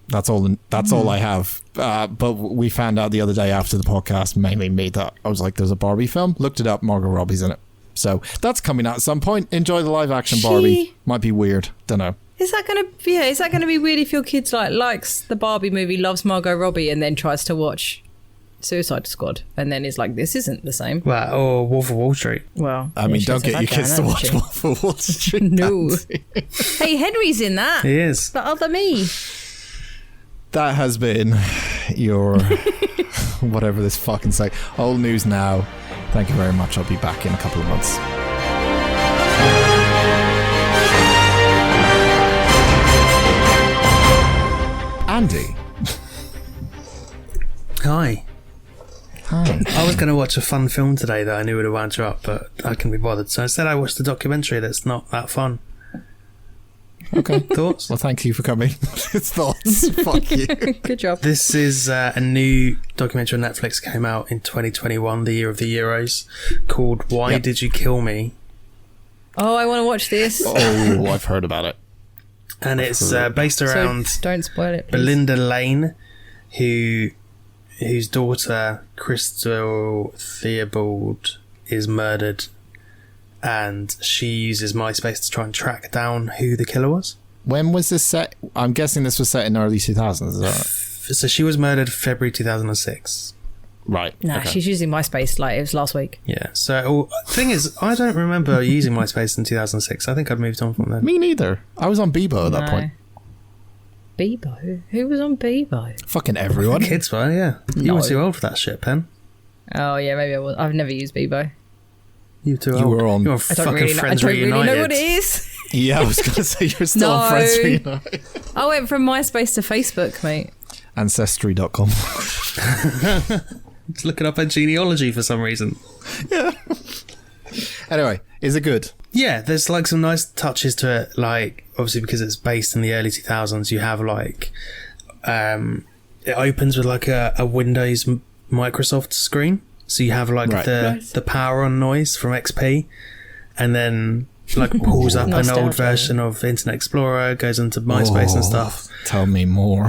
That's all I have. But we found out the other day after the podcast, mainly me, that I was like, there's a Barbie film. Looked it up. Margot Robbie's in it. So that's coming out at some point. Enjoy the live action Barbie. Might be weird. Don't know. Is that gonna be weird if your kid likes the Barbie movie, loves Margot Robbie, and then tries to watch Suicide Squad, and then is like, this isn't the same? Well, or Wolf of Wall Street. Well, I mean, don't get your kids to watch Wolf of Wall Street. No. Hey, Henry's in that. He is. The other me. That has been your whatever this fucking say. Old news now. Thank you very much. I'll be back in a couple of months. Andy. Hi. Hi. I was going to watch a fun film today that I knew would have wound you up, but I couldn't be bothered. So instead I watched a documentary that's not that fun. Okay. Thoughts? Well, thank you for coming. Thoughts? Fuck you. Good job. This is a new documentary on Netflix, came out in 2021, the year of the Euros, called Why Did You Kill Me? Oh, I want to watch this. Oh, I've heard about it. And it's based around don't spoil it, please. Belinda Lane, whose daughter, Crystal Theobald, is murdered, and she uses MySpace to try and track down who the killer was. When was this set? I'm guessing this was set in the early 2000s, is that right? So she was murdered February 2006. Right. Nah, okay. she's using MySpace like it was last week. Yeah. So, thing is, I don't remember using MySpace in 2006. I think I'd moved on from then. Me neither. I was on Bebo at that point. Bebo? Who was on Bebo? Fucking everyone. Kids were, yeah. You were too old for that shit, Pen. Oh, yeah, maybe I was. I've never used Bebo. You were too old. You were on. You were fucking Friends Reunited. I don't really know what it is. Yeah, I was going to say you're still on Friends Reunited. I went from MySpace to Facebook, mate. Ancestry.com. Just looking up a genealogy for some reason. Yeah. Anyway, is it good? Yeah, there's like some nice touches to it. Like, obviously, because it's based in the early 2000s, you have like, it opens with like a Windows Microsoft screen. So you have like the power on noise from XP, and then like pulls up an old version of Internet Explorer, goes into MySpace and stuff. Tell me more.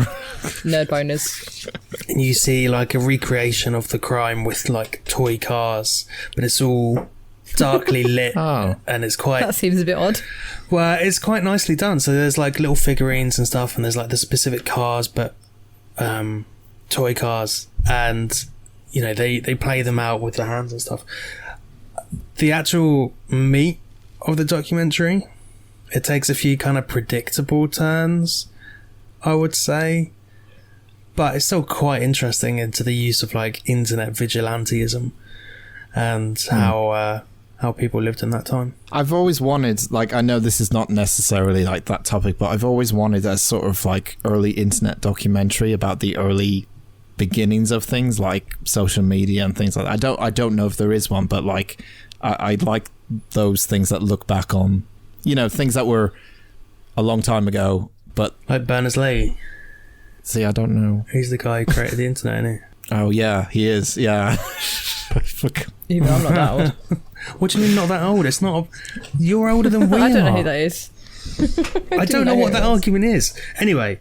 Nerd bonus. And you see like a recreation of the crime with like toy cars, but it's all darkly lit. And it's quite... That seems a bit odd. Well, it's quite nicely done. So there's like little figurines and stuff, and there's like the specific cars, but toy cars, and you know, they play them out with their hands and stuff. The actual meat of the documentary, it takes a few kind of predictable turns, I would say, but it's still quite interesting into the use of like internet vigilantism and how people lived in that time. I've always wanted, like, I know this is not necessarily like that topic, but I've always wanted a sort of like early internet documentary about the early beginnings of things like social media and things like that. I don't know if there is one, but like I like those things that look back on, you know, things that were a long time ago, but like Berners-Lee. See, I don't know. He's the guy who created the internet, isn't he? Oh yeah, he is. Yeah. Even I'm not that old. What do you mean not that old? It's not. You're older than we are. I don't know who that is. I don't know what that argument is. Anyway,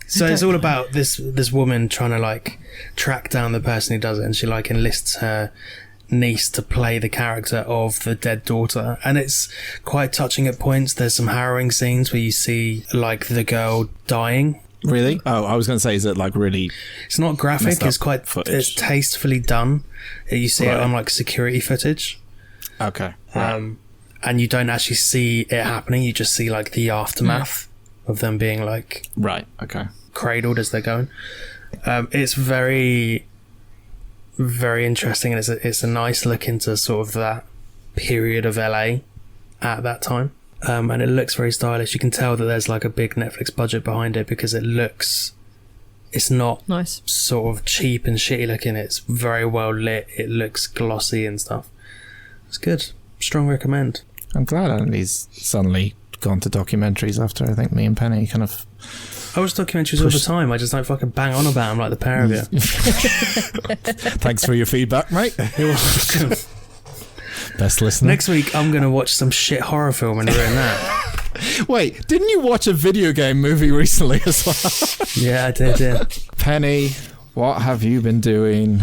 so it's all about this woman trying to like track down the person who does it, and she like enlists her niece to play the character of the dead daughter, and it's quite touching at points. There's some harrowing scenes where you see like the girl dying. Really? Oh, I was going to say, is it like really... It's not graphic, it's quite footage. It's tastefully done. You see it on like security footage. Okay. And you don't actually see it happening, you just see like the aftermath of them being like... Right, okay. Cradled as they're going. It's very, very interesting, and it's a nice look into sort of that period of LA at that time. And it looks very stylish. You can tell that there's like a big Netflix budget behind it because it's not nice, sort of cheap and shitty looking. It's very well lit. It looks glossy and stuff. It's good. Strong recommend. I'm glad he's suddenly gone to documentaries after I think me and Penny kind of... I watch documentaries all the time. I just don't fucking bang on about them like the pair of you. Thanks for your feedback, mate. You're welcome. Best listener. Next week, I'm going to watch some shit horror film and ruin that. Wait, didn't you watch a video game movie recently as well? Yeah, I did, yeah. Penny, what have you been doing?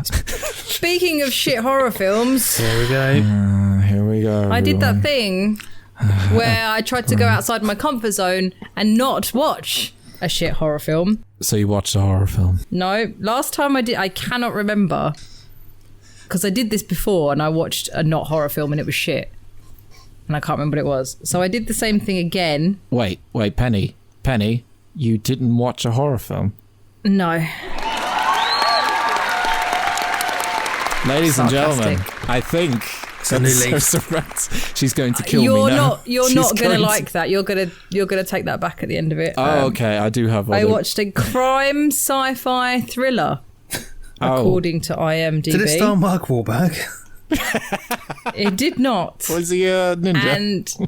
Speaking of shit horror films... Here we go. Here we go. I did that thing where I tried to go outside my comfort zone and not watch a shit horror film. So you watched a horror film? No, last time I did, I cannot remember. Because I did this before and I watched a not horror film and it was shit. And I can't remember what it was. So I did the same thing again. Wait, Penny, you didn't watch a horror film? No. Ladies and gentlemen, I think she's going to kill me now. You're not going to like that. You're going to take that back at the end of it. Oh, okay. I do have. I watched a crime sci-fi thriller. According to IMDb. Did it star Mark Wahlberg? It did not. Was he a ninja?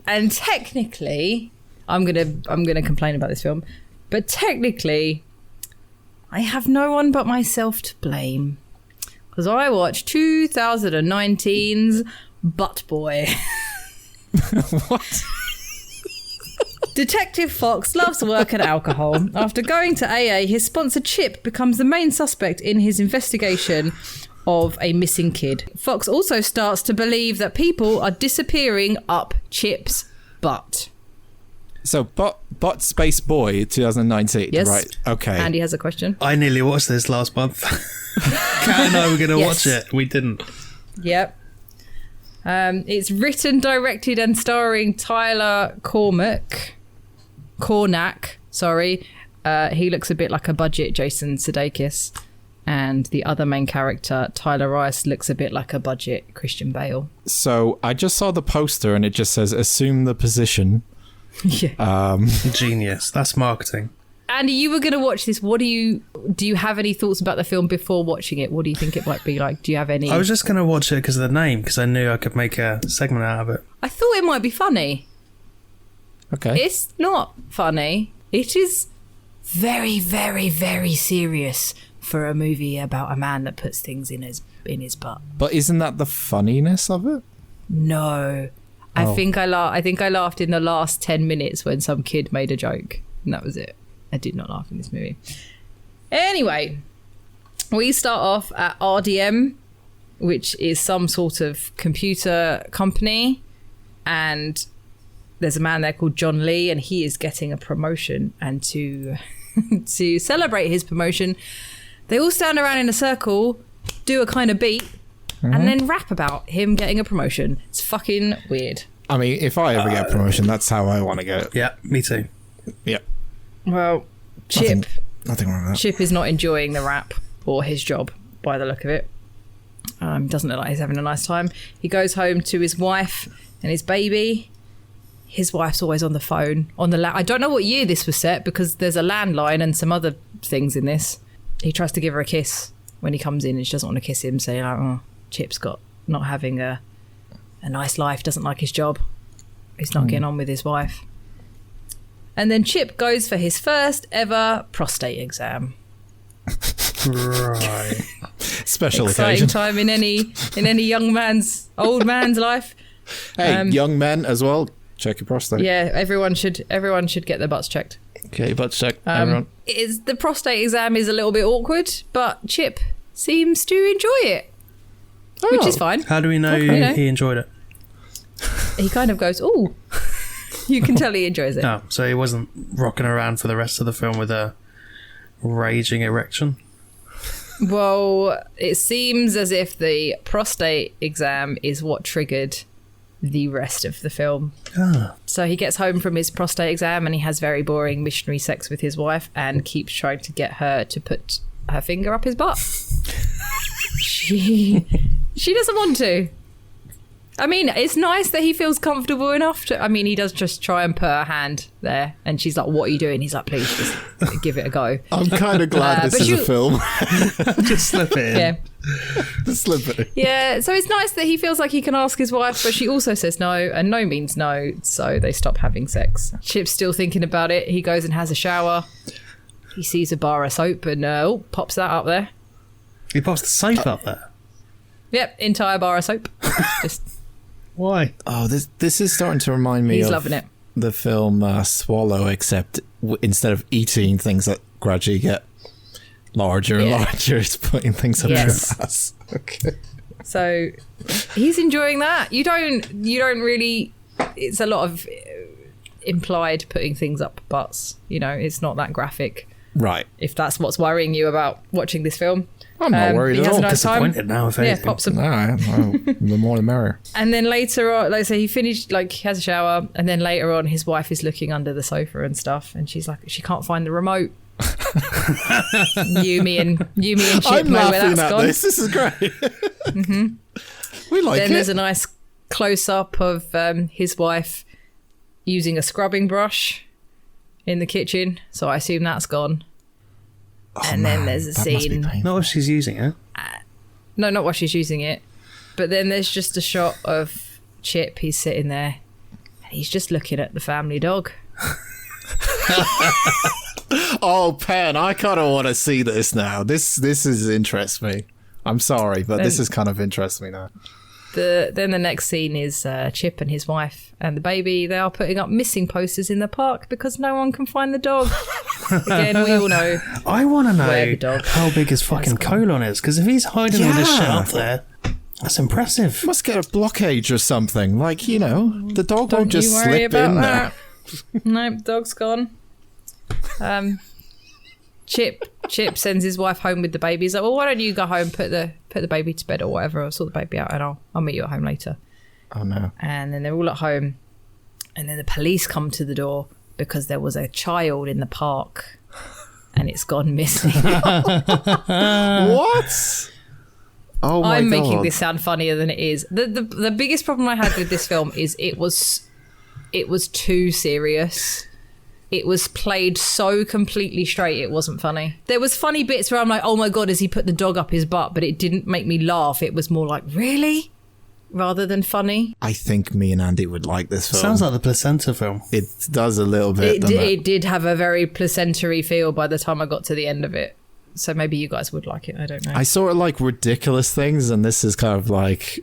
And technically, I'm gonna complain about this film, but technically, I have no one but myself to blame because I watched 2019's Butt Boy. What? Detective Fox loves work and alcohol. After going to AA, his sponsor Chip becomes the main suspect in his investigation of a missing kid. Fox also starts to believe that people are disappearing up Chip's butt. So, but Space Boy 2019, Yes. right? Okay. Andy has a question. I nearly watched this last month. Kat and I were going to watch it. We didn't. Yep. It's written, directed, and starring Tyler Cormack. Sorry. He looks a bit like a budget Jason Sudeikis. And the other main character, Tyler Rice, looks a bit like a budget Christian Bale. So I just saw the poster and it just says, assume the position. Yeah. Genius. That's marketing. Andy, you were going to watch this. Do you have any thoughts about the film before watching it? What do you think it might be like? Do you have any? I was just going to watch it because of the name, because I knew I could make a segment out of it. I thought it might be funny. Okay. It's not funny. It is very, very, very serious for a movie about a man that puts things in his butt. But isn't that the funniness of it? No. I think I laughed in the last 10 minutes when some kid made a joke. And that was it. I did not laugh in this movie. Anyway, we start off at RDM, which is some sort of computer company. And there's a man there called John Lee, and he is getting a promotion. And to celebrate his promotion, they all stand around in a circle, do a kind of beat, and then rap about him getting a promotion. It's fucking weird. I mean, if I ever get a promotion, that's how I want to get. Yeah, me too. Yeah. Well, Chip Nothing wrong with that. Chip is not enjoying the rap or his job by the look of it. Doesn't look like he's having a nice time. He goes home to his wife and his baby. His wife's always on the phone. I don't know what year this was set because there's a landline and some other things in this. He tries to give her a kiss when he comes in and she doesn't want to kiss him, saying, oh, Chip's not having a nice life, doesn't like his job. He's not getting on with his wife. And then Chip goes for his first ever prostate exam. Right. Special Exciting occasion. time in any old man's life. Hey, young men as well. Check your prostate. Yeah, everyone should get their butts checked. Okay, butt check, everyone. The prostate exam is a little bit awkward, but Chip seems to enjoy it, which is fine. How do we know he enjoyed it? He kind of goes, "Ooh." You can tell he enjoys it. No, so he wasn't rocking around for the rest of the film with a raging erection? Well, it seems as if the prostate exam is what triggered the rest of the film. So he gets home from his prostate exam and he has very boring missionary sex with his wife and keeps trying to get her to put her finger up his butt. She doesn't want to. I mean, it's nice that he feels comfortable enough to... I mean, he does just try and put her hand there and she's like, what are you doing? He's like, please just give it a go. I'm kind of glad this is a film. Just slip it in. Yeah. Just slip it in. Yeah, so it's nice that he feels like he can ask his wife, but she also says no, and no means no, so they stop having sex. Chip's still thinking about it. He goes and has a shower. He sees a bar of soap and pops that up there. He pops the soap up there? Yep, entire bar of soap. Just... Why? Oh, this is starting to remind me He's of loving it. The film Swallow, except instead of eating things that gradually get larger and larger, it's putting things up your ass. Okay. So he's enjoying that. You don't really... It's a lot of implied putting things up butts. You know, it's not that graphic. Right. If that's what's worrying you about watching this film. I'm not worried at all. Nice disappointed now, if anything. Yeah, pops them. All right. Well, the more the merrier. And then later on, like, so he finished, like, he has a shower, and then later on, his wife is looking under the sofa and stuff, and she's like, she can't find the remote. You, me, and Chip I'm know where laughing that's at gone. this. This is great. We like Then it. there's a nice close up of his wife using a scrubbing brush in the kitchen, so I assume that's gone. And then there's a scene. Not if she's using it. No, not while she's using it. But then there's just a shot of Chip. He's sitting there. And he's just looking at the family dog. Oh, Pen, I kind of want to see this now. This is interests me. I'm sorry, but this is kind of interests me now. Then the next scene is Chip and his wife and the baby. They are putting up missing posters in the park because no one can find the dog. Again, we all know. I want to Where the know dog how big his fucking colon is, because if he's hiding all this shit up there, that's impressive. Must get a blockage or something. Like, you know, the dog won't just you worry slip about in that. Nope, dog's gone. Chip sends his wife home with the baby. He's like, well, why don't you go home, put the baby to bed or whatever, I'll sort the baby out and I'll meet you at home later. Oh no. And then they're all at home, and then the police come to the door because there was a child in the park and it's gone missing. What? Oh my I'm God. making this sound funnier than it is. The biggest problem I had with this film is it was too serious. It was played so completely straight, it wasn't funny. There was funny bits where I'm like, oh my God, has he put the dog up his butt? But it didn't make me laugh. It was more like, really? Rather than funny. I think me and Andy would like this film. Sounds like the placenta film. It does a little bit. It did have a very placenta-y feel by the time I got to the end of it. So maybe you guys would like it. I don't know. I sort of like ridiculous things, and this is kind of like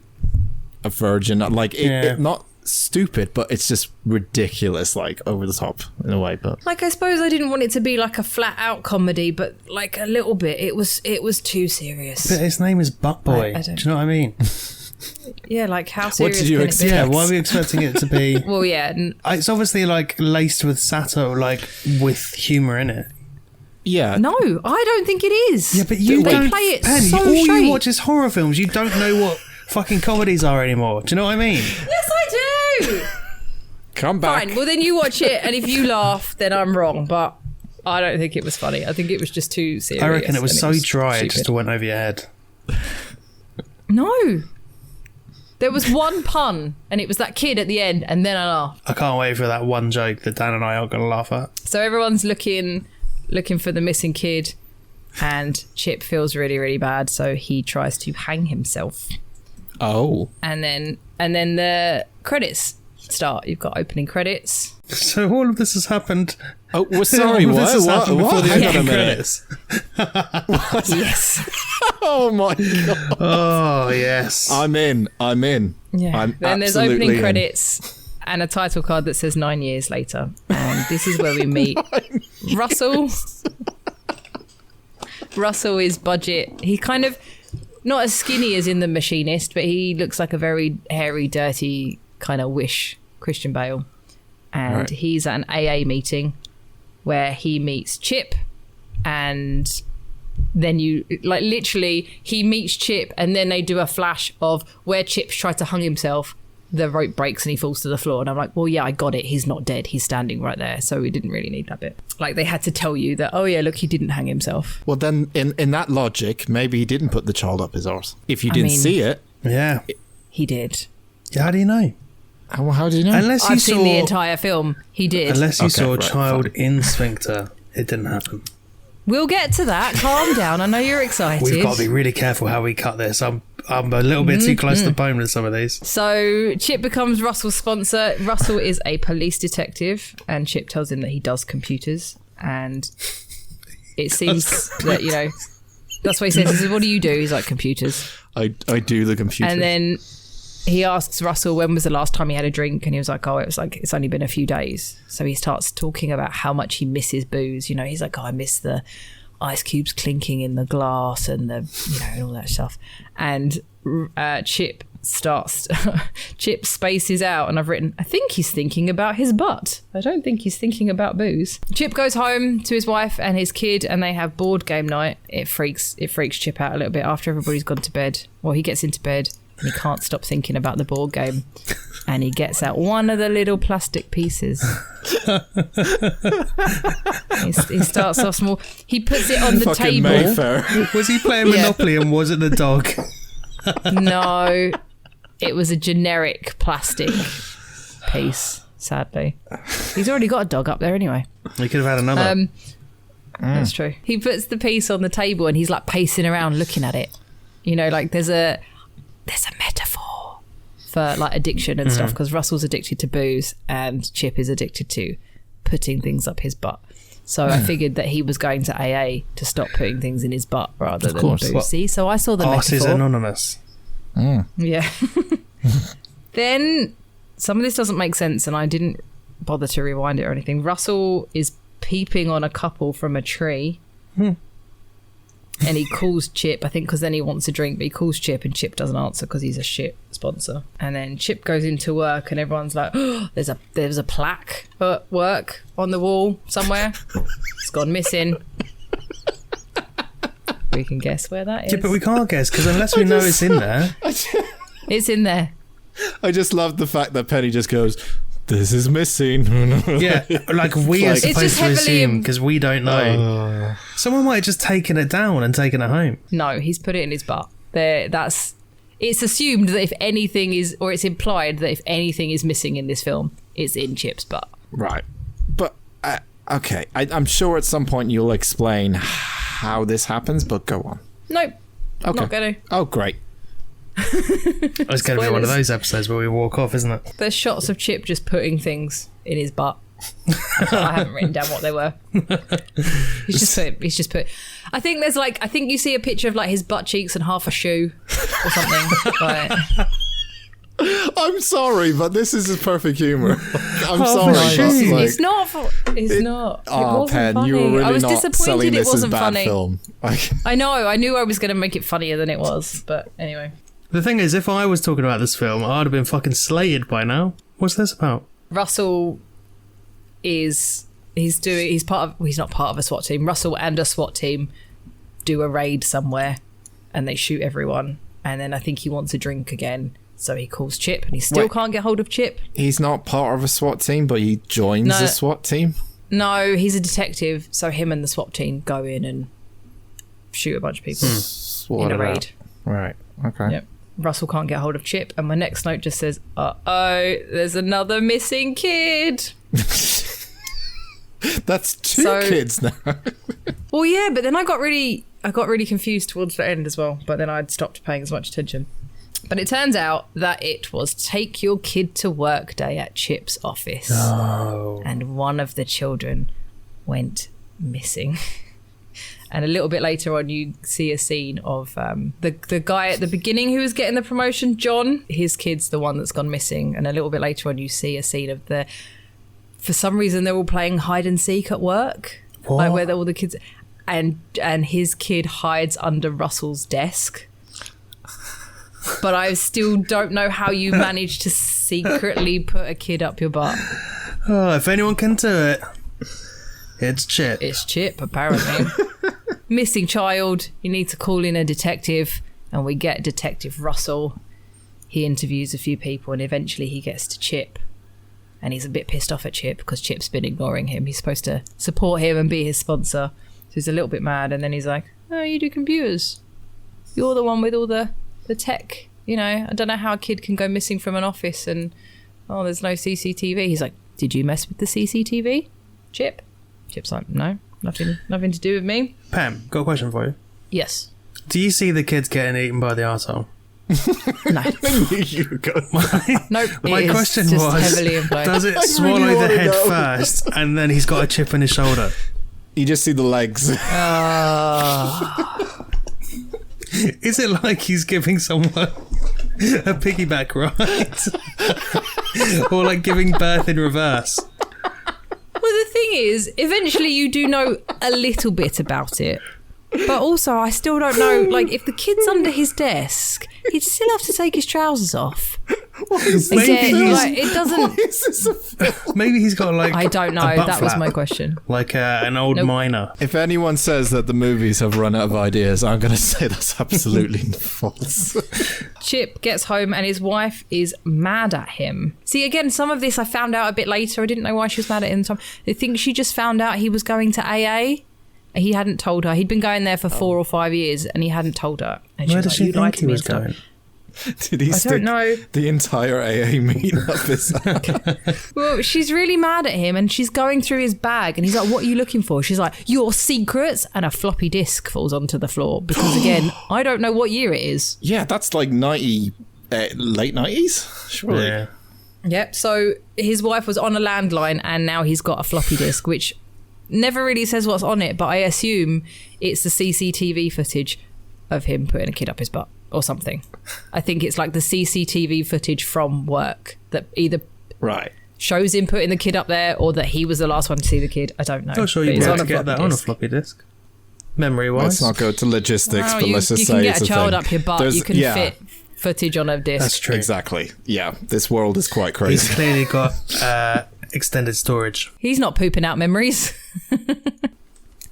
a virgin. Like, it not stupid, but it's just ridiculous, like over the top in a way. But like, I suppose I didn't want it to be like a flat-out comedy, but like a little bit. It was too serious. But his name is Butt Boy. Do you know what I mean? Yeah, like how serious What did you can expect? it be? Yeah, why are we expecting it to be? Well, yeah. It's obviously like laced with satire, like with humour in it. yeah, No, I don't think it is. Yeah, but you they don't play it Penny, so all straight. you watch is horror films. You don't know what fucking comedies are anymore. Do you know what I mean? Yes, I do. come back. Fine. Well, then you watch it, and if you laugh, then I'm wrong. But I don't think it was funny. I think it was just too serious. I reckon it was and so dry it stupid. just went over your head. No. There was one pun, and it was that kid at the end, and then I laughed. I can't wait for that one joke that Dan and I are going to laugh at. So everyone's looking for the missing kid, and Chip feels really, really bad, so he tries to hang himself. Oh, And then the credits start. You've got opening credits. So all of this has happened. oh, well, sorry. All of this has What? happened before What? the Hang on a opening minute. credits. Yes. Oh my God. Oh yes. I'm in. Yeah. I'm Then there's absolutely opening in. credits and a title card that says 9 years later. And this is where we meet Russell. Russell is budget. He kind of not as skinny as in The Machinist, but he looks like a very hairy, dirty kind of wish Christian Bale. And Right. he's at an AA meeting where he meets Chip, and then you like literally he meets Chip, and then they do a flash of where Chip's tried to hang himself. The rope breaks and he falls to the floor, and I'm like, well, yeah, I got it. He's not dead. He's standing right there. So we didn't really need that bit. Like they had to tell you that, oh yeah, look, he didn't hang himself. Well, then in that logic, maybe he didn't put the child up his arse. If you didn't mean- see it, Yeah. He did. Yeah. How do you know? how do you know? Unless you I've saw. seen the entire film. He did. Unless you Okay, saw a right, child fine. in sphincter, it didn't happen. We'll get to that. Calm down. I know you're excited. We've got to be really careful how we cut this. I'm a little bit too close to the bone with some of these. So Chip becomes Russell's sponsor. Russell is a police detective, and Chip tells him that he does computers. And it seems that, you know, that's what he says. He says, what do you do? He's like, computers. I do the computer. And then he asks Russell when was the last time he had a drink, and he was like, it's only been a few days. So he starts talking about how much he misses booze. You know, he's like, I miss the ice cubes clinking in the glass and the, you know, and all that stuff. And Chip spaces out, and I've written, I think he's thinking about his butt. I don't think he's thinking about booze. Chip goes home to his wife and his kid, and they have board game night. It freaks Chip out a little bit after everybody's gone to bed. Well, he gets into bed and he can't stop thinking about the board game, and he gets out one of the little plastic pieces. He starts off small. He puts it on the Fucking table. Mayfair. Was he playing Yeah. Monopoly and was it the dog? No, it was a generic plastic piece, sadly. He's already got a dog up there anyway. We could have had another. That's true. He puts the piece on the table and he's like pacing around looking at it. You know, like there's a metaphor for like addiction and stuff, because Russell's addicted to booze and Chip is addicted to putting things up his butt. So I figured that he was going to AA to stop putting things in his butt rather than course. booze. See, so I saw the Arse is metaphor. anonymous. Yeah. Then some of this doesn't make sense, and I didn't bother to rewind it or anything. Russell is peeping on a couple from a tree. and he calls Chip, I think because then he wants a drink, but he calls Chip and Chip doesn't answer because he's a shit sponsor. And then Chip goes into work and everyone's like, oh, there's a plaque at work on the wall somewhere. It's gone missing. We can guess where that is. Yeah, but we can't guess because unless we know it's in there. It's in there. I just love the fact that Penny just goes, this is missing. Yeah, like we are supposed to assume because we don't know. Uh. Someone might have just taken it down and taken it home. No, he's put it in his butt. It's assumed that if anything is, or it's implied that if anything is missing in this film, it's in Chip's butt. Right. But, okay, I'm sure at some point you'll explain how this happens, but go on. Nope. Okay. Not going to. Oh, great. It's going to be one of those episodes where we walk off, isn't it? There's shots of Chip just putting things in his butt. I haven't written down what they were. He's just put. I think you see a picture of like his butt cheeks and half a shoe or something. Like, I'm sorry, but this is his perfect humour. I'm sorry. It's not. It's not. It wasn't Pen, funny. you were really I was not disappointed selling it this wasn't as bad funny. Film. I know. I knew I was going to make it funnier than it was, but anyway. The thing is, if I was talking about this film, I'd have been fucking slated by now. What's this about? Russell he's not part of a SWAT team. Russell and a SWAT team do a raid somewhere and they shoot everyone. And then I think he wants a drink again. So he calls Chip and he still can't get hold of Chip. He's not part of a SWAT team, but he joins the SWAT team? No, he's a detective. So him and the SWAT team go in and shoot a bunch of people in a raid. Right, okay. Yep. Russell can't get hold of Chip. And my next note just says, uh-oh, there's another missing kid. That's two kids now. Well, yeah, but then I got really confused towards the end as well. But then I'd stopped paying as much attention. But it turns out that it was take your kid to work day at Chip's office. Oh. And one of the children went missing. And a little bit later on, you see a scene of the guy at the beginning who was getting the promotion, John. His kid's the one that's gone missing. And a little bit later on, you see a scene of for some reason, they're all playing hide and seek at work. What? Like where all the kids... And his kid hides under Russell's desk. But I still don't know how you manage to secretly put a kid up your butt. Oh, if anyone can do it, it's Chip. It's Chip, apparently. Missing child. You need to call in a detective. And we get Detective Russell. He interviews a few people and eventually he gets to Chip. And he's a bit pissed off at Chip because Chip's been ignoring him. He's supposed to support him and be his sponsor. So he's a little bit mad. And then he's like, oh, you do computers. You're the one with all the tech. You know, I don't know how a kid can go missing from an office and, oh, there's no CCTV. He's like, did you mess with the CCTV, Chip? Chip's like, no, nothing to do with me. Pam, got a question for you. Yes. Do you see the kids getting eaten by the arsehole? No. Nope. My question was, does it swallow the head first and then he's got a chip on his shoulder? You just see the legs. Is it like he's giving someone a piggyback ride? Or like giving birth in reverse? Well, the thing is, eventually you do know a little bit about it. But also, I still don't know, like, if the kid's under his desk, he'd still have to take his trousers off. Again, like, it doesn't... Maybe he's got, like, I don't know. That was my question. Like an old miner. If anyone says that the movies have run out of ideas, I'm going to say that's absolutely false. Chip gets home and his wife is mad at him. See, again, some of this I found out a bit later. I didn't know why she was mad at him. I think she just found out he was going to AA. He hadn't told her. He'd been going there for 4 or 5 years and he hadn't told her. And where does she think he was going? Did he stick the entire AA meeting up his Well, she's really mad at him and she's going through his bag and he's like, what are you looking for? She's like, your secrets, and a floppy disk falls onto the floor because, again, I don't know what year it is. Yeah, that's like late 90s, surely. Yeah. Yep, so his wife was on a landline and now he's got a floppy disk, which never really says what's on it, but I assume it's the CCTV footage of him putting a kid up his butt or something. I think it's like the CCTV footage from work that either shows him putting the kid up there or that he was the last one to see the kid. I don't know. I'm sure you'd be able to get that on a floppy disk. memory-wise. Let's not go to logistics, but let's just say you can it's get a child up your butt. You can fit footage on a disc. That's true. Exactly. Yeah, this world is quite crazy. He's clearly got extended storage. He's not pooping out memories.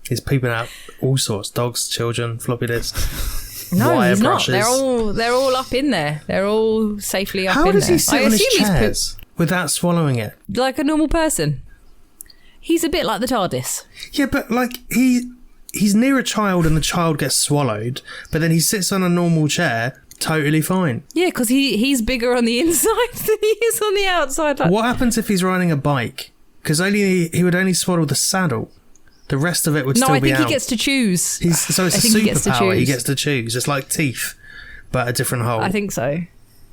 He's pooping out all sorts: dogs, children, floppy disks. No, wire he's brushes. not. They're all up in there. They're all safely up in there. How does he sit on his assume chairs without swallowing it? Like a normal person. He's a bit like the TARDIS. Yeah, but like he's near a child and the child gets swallowed, but then he sits on a normal chair, totally fine. Yeah, because he's bigger on the inside than he is on the outside. Like, What happens if he's riding a bike? Because he would only swallow the saddle. The rest of it would still be out. No, I think he gets to choose. So it's a superpower. He gets to choose. It's like teeth, but a different hole. I think so.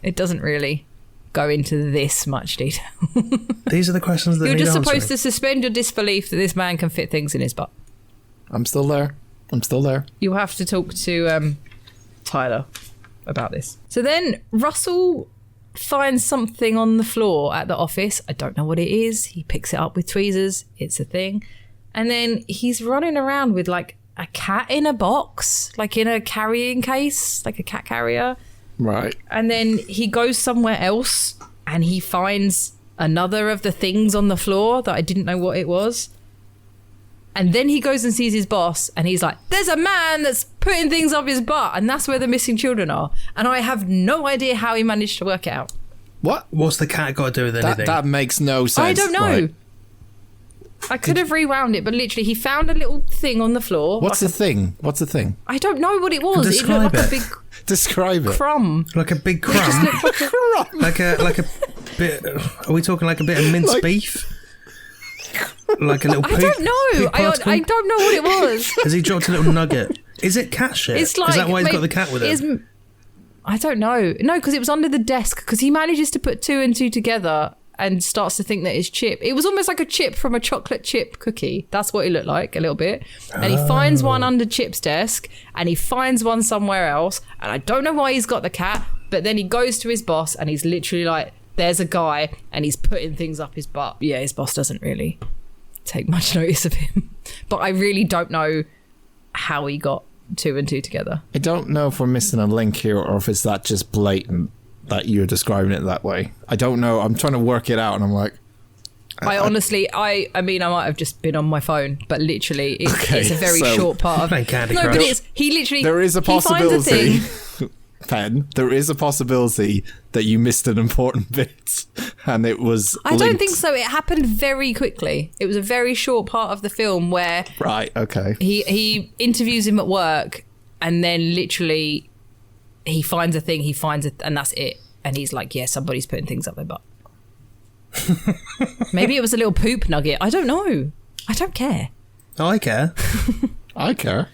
It doesn't really go into this much detail. These are the questions that You're need just answering. supposed to suspend your disbelief that this man can fit things in his butt. I'm still there. You'll have to talk to Tyler about this. So then Russell finds something on the floor at the office. I don't know what it is. He picks it up with tweezers. It's a thing. And then he's running around with like a cat in a box, like in a carrying case, like a cat carrier. Right. And then he goes somewhere else and he finds another of the things on the floor that I didn't know what it was. And then he goes and sees his boss and he's like, there's a man that's putting things up his butt. And that's where the missing children are. And I have no idea how he managed to work it out. What? What's the cat got to do with anything? That makes no sense. I don't know. Right. I could have rewound it, but literally he found a little thing on the floor. What's the thing? I don't know what it was. It Describe looked like it. a big Describe it. crumb. Like a big crumb? like a bit... Are we talking like a bit of minced beef? Like a little poop? I don't know. particle? I don't know what it was. Has he dropped a little nugget? Is it cat shit? It's like, Is that why he's got the cat with him? I don't know. No, because it was under the desk. Because he manages to put two and two together and starts to think that it's chip. It was almost like a chip from a chocolate chip cookie. That's what it looked like a little bit. And he finds one under Chip's desk and he finds one somewhere else. And I don't know why he's got the cat, but then he goes to his boss and he's literally like, there's a guy and he's putting things up his butt. Yeah, his boss doesn't really take much notice of him. But I really don't know how he got two and two together. I don't know if we're missing a link here or if it's that just blatant that you're describing it that way. I don't know. I'm trying to work it out and I'm like... I honestly, I mean, I might have just been on my phone, but literally it's a very short part of... Playing Candy No, Crush. but he literally... There is a he finds possibility... thing. Pen, there is a possibility that you missed an important bit and it was I don't linked. think so. It happened very quickly. It was a very short part of the film where Right, okay. he interviews him at work and then literally he finds a thing, and that's it. And he's like, yeah, somebody's putting things up their butt. Maybe it was a little poop nugget. I don't know. I don't care. I care. I care.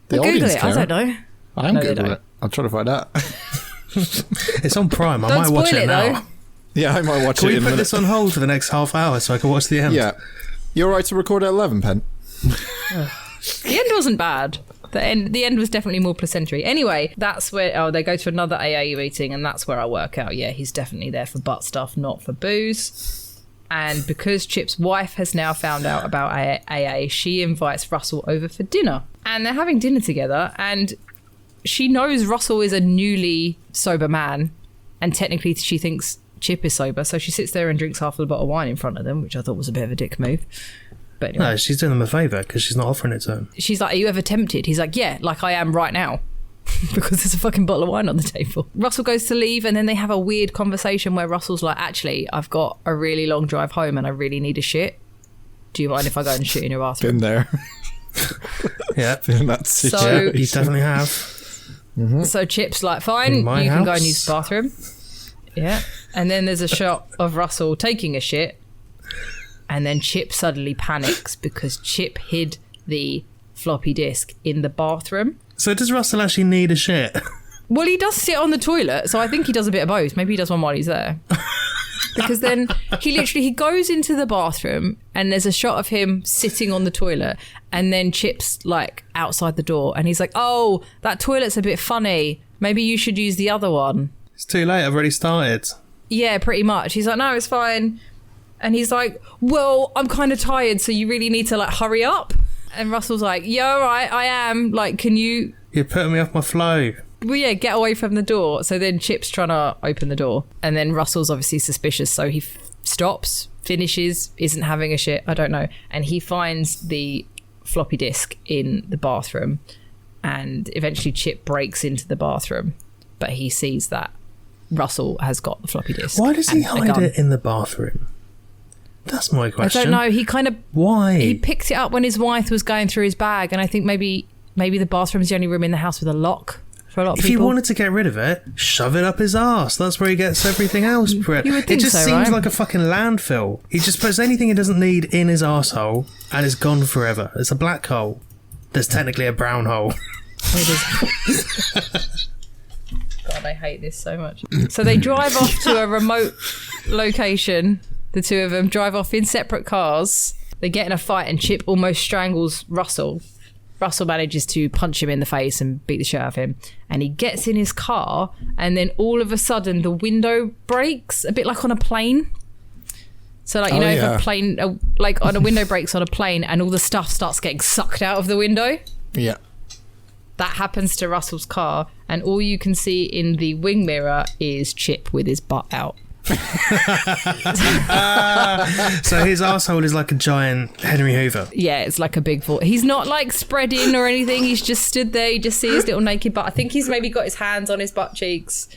The Google audience it. care. I don't know. I'm No, they good with don't. it. I'll try to find out. It's on Prime. I Don't might watch spoil it it, now. though. Yeah, I might watch Can it we in a put minute. this on hold for the next half hour so I can watch the end? Yeah. You're right to record at 11, Pen. The end wasn't bad. The end was definitely more placentary. Anyway, that's where they go to another AA meeting, and that's where I work out. Yeah, he's definitely there for butt stuff, not for booze. And because Chip's wife has now found out about AA, she invites Russell over for dinner, and they're having dinner together. And she knows Russell is a newly sober man, and technically she thinks Chip is sober, so she sits there and drinks half of the bottle of wine in front of them, which I thought was a bit of a dick move. But anyway. No, she's doing them a favour because she's not offering it to him. She's like, are you ever tempted? He's like, yeah, like I am right now. Because there's a fucking bottle of wine on the table. Russell goes to leave and then they have a weird conversation where Russell's like, actually, I've got a really long drive home and I really need a shit. Do you mind if I go and shit in your bathroom? Been there. Yeah. Been in that So- situation. You definitely have. So Chip's like, fine, In you my can go and house. use the bathroom. Yeah. And then there's a shot of Russell taking a shit. And then Chip suddenly panics because Chip hid the floppy disk in the bathroom. So does Russell actually need a shit? Well, he does sit on the toilet, so I think he does a bit of both. Maybe he does one while he's there. Because then he goes into the bathroom and there's a shot of him sitting on the toilet and then Chip's like outside the door and he's like, oh, that toilet's a bit funny. Maybe you should use the other one. It's too late. I've already started. Yeah, pretty much. He's like, no, it's fine. And he's like, well, I'm kind of tired, so you really need to like hurry up. And Russell's like, yeah, all right, I am. Like, can you... You're putting me off my flow. Well, yeah, get away from the door. So then Chip's trying to open the door. And then Russell's obviously suspicious. So he stops, finishes, isn't having a shit. I don't know. And he finds the floppy disk in the bathroom. And eventually Chip breaks into the bathroom. But he sees that Russell has got the floppy disk. Why does he hide it in the bathroom? That's my question. I don't know. He kind of... Why? He picked it up when his wife was going through his bag. And I think maybe the bathroom's the only room in the house with a lock. For a lot of if people. he wanted to get rid of it, shove it up his arse. That's where he gets everything else. You would think it just so, seems right? like a fucking landfill. He just puts anything he doesn't need in his arsehole and it's gone forever. It's a black hole. There's technically a brown hole. God, I hate this so much. So they drive off to a remote location. The two of them drive off in separate cars. They get in a fight and Chip almost strangles Russell. Russell manages to punch him in the face and beat the shit out of him. And he gets in his car and then all of a sudden the window breaks, a bit like on a plane. So like, if a plane, like on a window breaks on a plane and all the stuff starts getting sucked out of the window. Yeah. That happens to Russell's car and all you can see in the wing mirror is Chip with his butt out. So his arsehole is like a giant Henry Hoover. Yeah, it's like a big vault. He's not like spread in or anything. He's just stood there. You just see his little naked butt. I think he's maybe got his hands on his butt cheeks.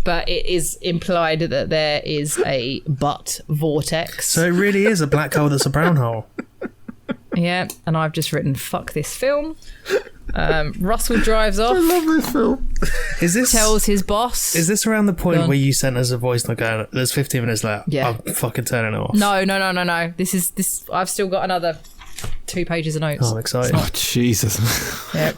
But it is implied that there is a butt vortex. So it really is a black hole that's a brown hole. Yeah, and I've just written, fuck this film. Russell drives off. I love this film. Tells his boss. Is this around the point where you sent us a voice note going, there's 15 minutes left? Yeah. I'm fucking turning it off. No. This. I've still got another 2 pages of notes. Oh, I'm excited. Oh, Jesus. Yeah.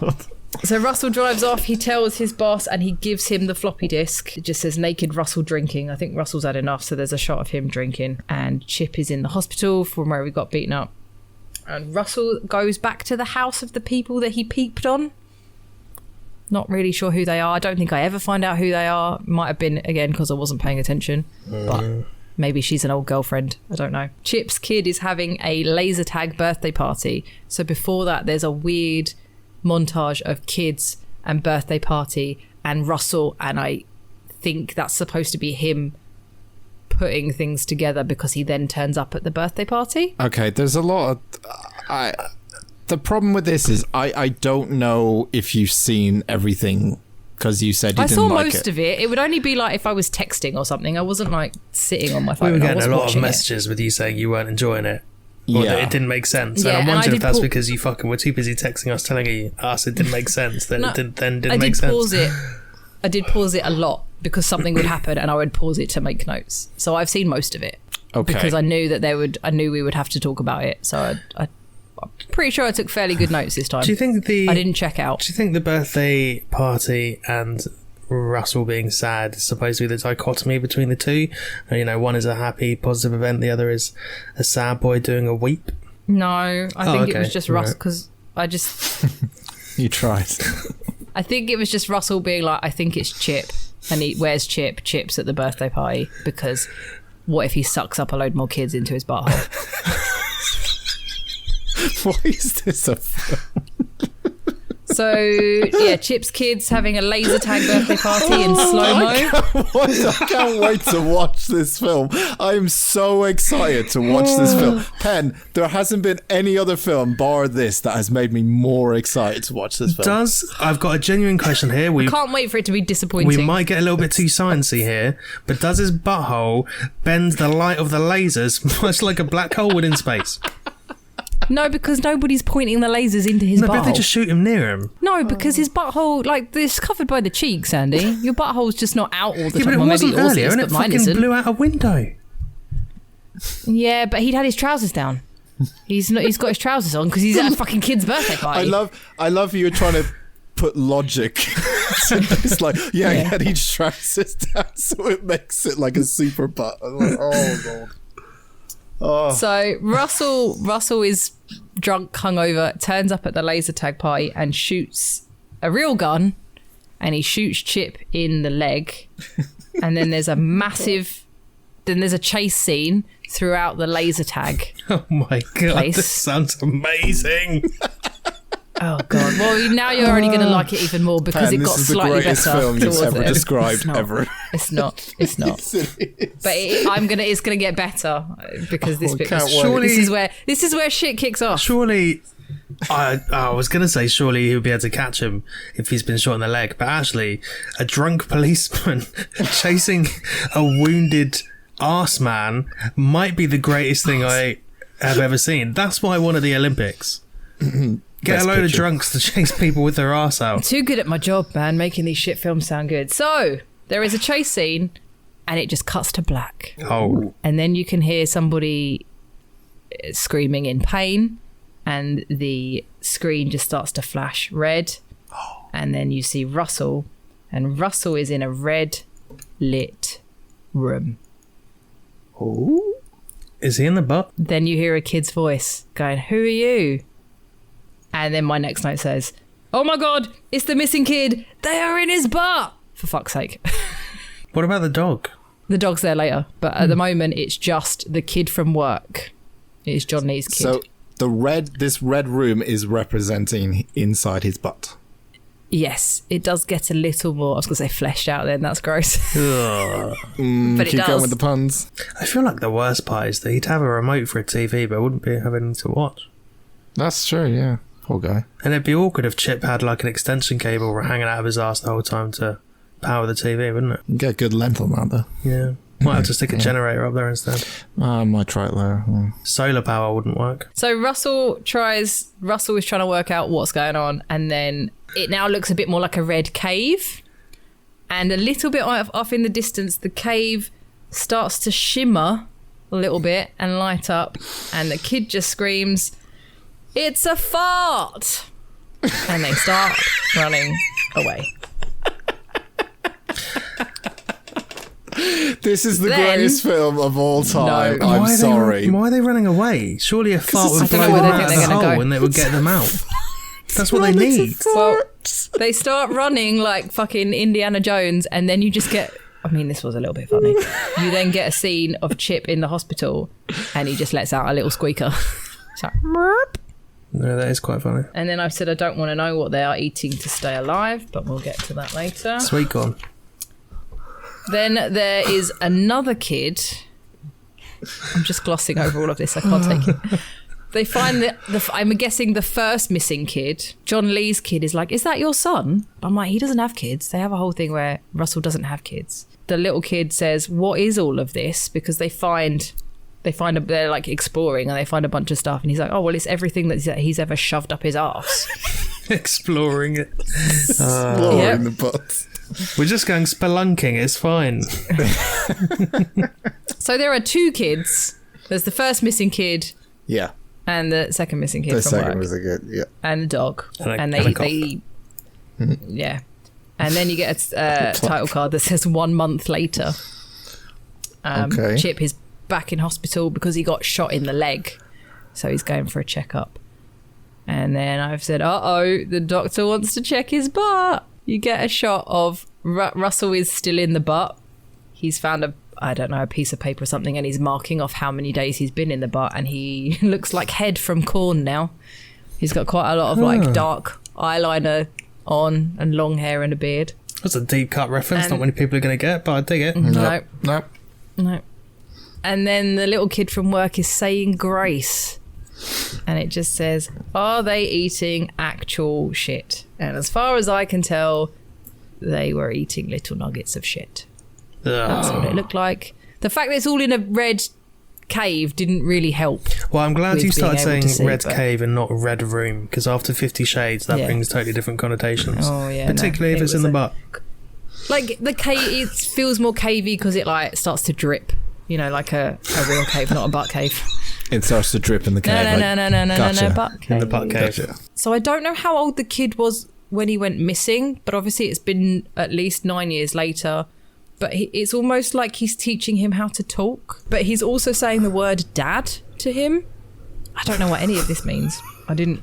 So Russell drives off, he tells his boss and he gives him the floppy disk. It just says naked Russell drinking. I think Russell's had enough, so there's a shot of him drinking. And Chip is in the hospital from where he got beaten up. And Russell goes back to the house of the people that he peeped on. Not really sure who they are. I don't think I ever find out who they are. Might have been, again, because I wasn't paying attention. But maybe she's an old girlfriend. I don't know. Chip's kid is having a laser tag birthday party. So before that, there's a weird montage of kids and birthday party and Russell. And I think that's supposed to be him putting things together because he then turns up at the birthday party. Okay, there's a lot of... the problem with this is I don't know if you've seen everything because you said you didn't like it. I saw most of it. It would only be like if I was texting or something. I wasn't like sitting on my phone. We were getting a lot of messages with you saying you weren't enjoying it. Or that it didn't make sense. Yeah, and I'm wondering if that's because you fucking were too busy texting us telling us it didn't make sense. Then it didn't make sense. I did pause it a lot because something would happen and I would pause it to make notes. So I've seen most of it. Okay. Because I knew that I knew we would have to talk about it. So I'm pretty sure I took fairly good notes this time. Do you think I didn't check out. Do you think the birthday party and Russell being sad is supposed to be the dichotomy between the two? One is a happy, positive event. The other is a sad boy doing a weep. No, I think it was just Russell because I just... You tried. I think it was just Russell being like, I think it's Chip. And where's Chip? Chip's at the birthday party because what if he sucks up a load more kids into his butthole? Why is this a film? So, yeah, Chip's kids having a laser tag birthday party in slow-mo. I can't wait to watch this film. I am so excited to watch this film. Pen, there hasn't been any other film bar this that has made me more excited to watch this film. I've got a genuine question here. I can't wait for it to be disappointing. We might get a little bit too sciencey here, but does his butthole bend the light of the lasers much like a black hole would in space? No, because nobody's pointing the lasers into his butthole. But if they just shoot him near him. No, because his butthole, it's covered by the cheeks, Andy. Your butthole's just not out all the time. But it wasn't earlier, and it fucking blew out a window. Yeah, but he'd had his trousers down. He's got his trousers on because he's at a fucking kid's birthday party. I love you trying to put logic. It's like, he had his trousers down, so it makes it like a super butt. I'm like, oh god. Oh. So Russell is drunk, hungover, turns up at the laser tag party and shoots a real gun, and he shoots Chip in the leg, and then there's a massive Then there's a chase scene throughout the laser tag. Oh my God, place. this sounds amazing. Oh God! Well, now you're already going to like it even more because it got slightly better. This is the greatest film you've ever it. described ever. It's not. It's not. But it's gonna get better because this bit. Surely, this is where shit kicks off. Surely, I was gonna say surely he'll be able to catch him if he's been shot in the leg, but actually, a drunk policeman chasing a wounded arse man might be the greatest thing I have ever seen. That's why I wanted the Olympics. Get a load of drunks to chase people with their arse out. I'm too good at my job, man, making these shit films sound good. So, there is a chase scene, and it just cuts to black. Oh. And then you can hear somebody screaming in pain, and the screen just starts to flash red. And then you see Russell, and Russell is in a red lit room. Oh. Is he in the butt? Then you hear a kid's voice going, "Who are you?" And then my next note says, "Oh my God, it's the missing kid. They are in his butt." For fuck's sake. What about the dog? The dog's there later. But at the moment, it's just the kid from work. It's John Lee's kid. So this red room is representing inside his butt. Yes, it does get a little more, I was going to say fleshed out then. That's gross. Ugh. But it Keep does. going with the puns. I feel like the worst part is that he'd have a remote for a TV, but wouldn't be having to watch. That's true, yeah. Poor guy. And it'd be awkward if Chip had like an extension cable hanging out of his arse the whole time to power the TV, wouldn't it? You get good length on that, though. Yeah. Might have to stick a generator up there instead. I might try it later. Yeah. Solar power wouldn't work. So Russell is trying to work out what's going on, and then it now looks a bit more like a red cave. And a little bit off in the distance, the cave starts to shimmer a little bit and light up, and the kid just screams, "It's a fart!" And they start running away. This is the greatest film of all time. No. I'm sorry. Why are they running away? Surely a fart would blow them out of the hole and they would get them out. That's what they need. Well, they start running like fucking Indiana Jones, and then you just get... I mean, this was a little bit funny. You then get a scene of Chip in the hospital, and he just lets out a little squeaker. It's like, "Merp." No, that is quite funny. And then I've said I don't want to know what they are eating to stay alive, but we'll get to that later. Sweet corn. Then there is another kid. I'm just glossing over all of this. I can't take it. They find I'm guessing the first missing kid, John Lee's kid, is like, "Is that your son?" I'm like, he doesn't have kids. They have a whole thing where Russell doesn't have kids. The little kid says, "What is all of this?" Because they're like exploring and they find a bunch of stuff, and he's like, "Oh well, it's everything that he's ever shoved up his arse." Exploring it. Exploring the butt. We're just going spelunking, it's fine. So there are two kids. There's the first missing kid. Yeah. And the second missing kid The from second work. was a good, yeah. And the dog. And they yeah. And then you get a title card that says 1 month later. Okay. Chip is back in hospital because he got shot in the leg. So he's going for a checkup. And then I've said, uh-oh, the doctor wants to check his butt. You get a shot of Russell is still in the butt. He's found a piece of paper or something, and he's marking off how many days he's been in the butt, and he looks like Head from Korn now. He's got quite a lot of like dark eyeliner on and long hair and a beard. That's a deep cut reference, not many people are going to get, but I dig it. No. And then the little kid from work is saying grace, and it just says, "Are they eating actual shit?" And as far as I can tell, they were eating little nuggets of shit. That's what it looked like. The fact that it's all in a red cave didn't really help. Well, I'm glad you started saying red but... cave and not red room, because after 50 Shades, that brings totally different connotations. Oh, yeah. Particularly if it's in the butt. Like, the cave, it feels more cavey because it like starts to drip. You know, like a real cave, not a butt cave. It starts to drip in the cave. No, butt cave. In the butt cave. Gotcha. So I don't know how old the kid was when he went missing, but obviously it's been at least 9 years later. But it's almost like he's teaching him how to talk. But he's also saying the word dad to him. I don't know what any of this means. I didn't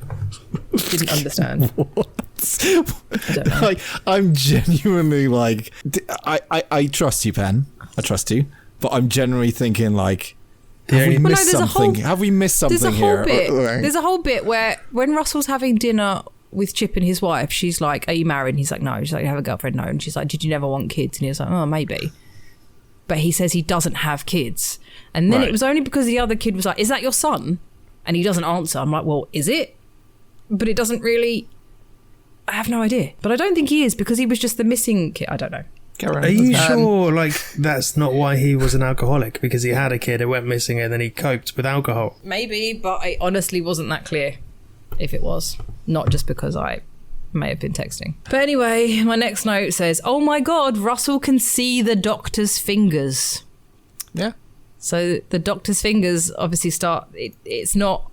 understand. What? I don't know. Like, I'm genuinely like, I trust you, Pen. I trust you. but I'm generally thinking like, have we missed something? Have we missed something here? There's a whole bit where when Russell's having dinner with Chip and his wife, she's like, "Are you married?" And he's like, "No." She's like, "You have a girlfriend?" "No." And she's like, "Did you never want kids?" And he was like, "Oh, maybe." But he says he doesn't have kids. And then it was only because the other kid was like, "Is that your son?" And he doesn't answer. I'm like, well, is it? But it doesn't really... I have no idea. But I don't think he is, because he was just the missing kid. I don't know. Are you sure, like, that's not why he was an alcoholic? Because he had a kid who went missing and then he coped with alcohol? Maybe, but I honestly wasn't that clear if it was. Not just because I may have been texting. But anyway, my next note says, "Oh my God, Russell can see the doctor's fingers." Yeah. So the doctor's fingers obviously start... It's not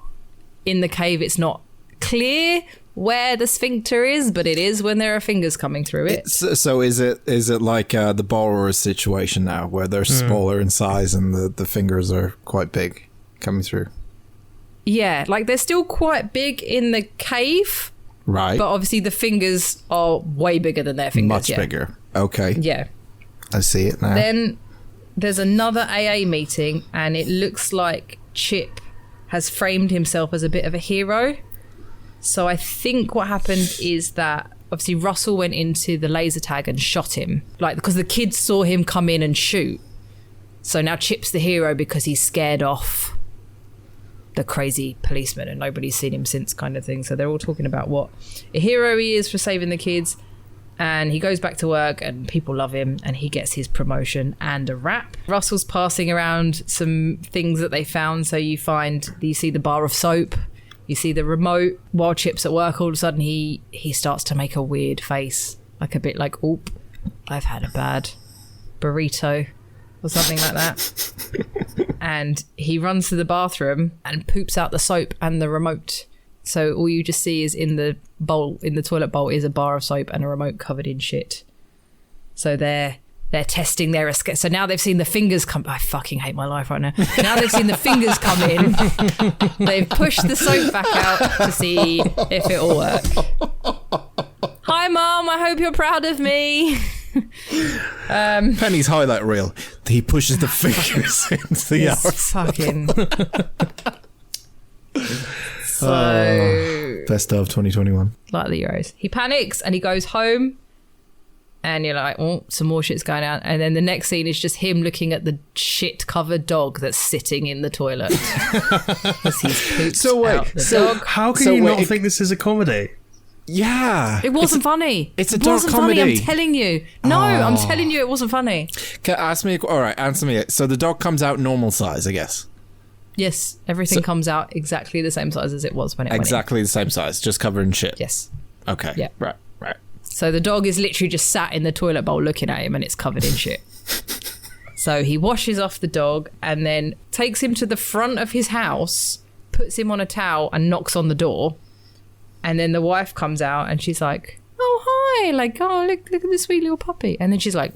in the cave. It's not clear where the sphincter is, but it is when there are fingers coming through it. So is it like the borrower situation now, where they're smaller in size and the fingers are quite big coming through? Yeah, like they're still quite big in the cave. Right. But obviously the fingers are way bigger than their fingers. Much bigger. Okay. Yeah. I see it now. Then there's another AA meeting, and it looks like Chip has framed himself as a bit of a hero. So I think what happened is that obviously Russell went into the laser tag and shot him, like, because the kids saw him come in and shoot. So now Chip's the hero because he's scared off the crazy policeman and nobody's seen him since, kind of thing. So they're all talking about what a hero he is for saving the kids. And he goes back to work and people love him and he gets his promotion and a wrap. Russell's passing around some things that they found. So you see the bar of soap, you see the remote. While Chip's at work, all of a sudden he starts to make a weird face, like a bit like, "Oop, I've had a bad burrito," or something like that. And he runs to the bathroom and poops out the soap and the remote. So all you just see is in the toilet bowl is a bar of soap and a remote covered in shit. So they're testing their escape. So now they've seen the fingers come. I fucking hate my life right now. Now they've seen the fingers come in. They've pushed the soap back out to see if it'll work. "Hi, Mum. I hope you're proud of me." Penny's highlight reel. He pushes the fingers into the arse. Fucking... So best of 2021. Like the Euros. He panics and he goes home, and you're like, "Oh, some more shit's going on." And then the next scene is just him looking at the shit covered dog that's sitting in the toilet. He's pooped out the dog. How can you not think this is a comedy? Yeah, it wasn't funny. It's a dark comedy. Funny, I'm telling you. No, I'm telling you, it wasn't funny. Answer me. So the dog comes out normal size, I guess. Yes, everything comes out exactly the same size as it was when it went in. Exactly the same size, just covered in shit. Yes. Okay. Yeah. Right. So the dog is literally just sat in the toilet bowl looking at him and it's covered in shit. So he washes off the dog and then takes him to the front of his house, puts him on a towel and knocks on the door. And then the wife comes out and she's like, "Oh, hi." Like, "Oh, look at this sweet little puppy." And then she's like,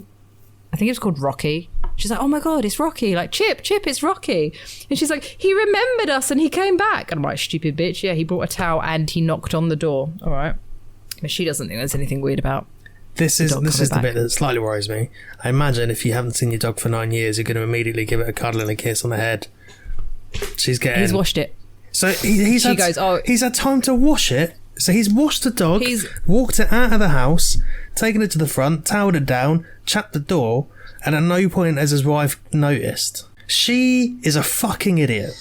I think it was called Rocky. She's like, "Oh my God, it's Rocky." Like, Chip, it's Rocky. And she's like, "He remembered us and he came back." And I'm like, "Stupid bitch. Yeah, he brought a towel and he knocked on the door." All right. But she doesn't think there's anything weird about This is the bit that slightly worries me. I imagine if you haven't seen your dog for 9 years, you're going to immediately give it a cuddle and a kiss on the head. He's washed it. So he's had time to wash it. So he's washed the dog, walked it out of the house, taken it to the front, toweled it down, chapped the door, and at no point has his wife noticed. She is a fucking idiot.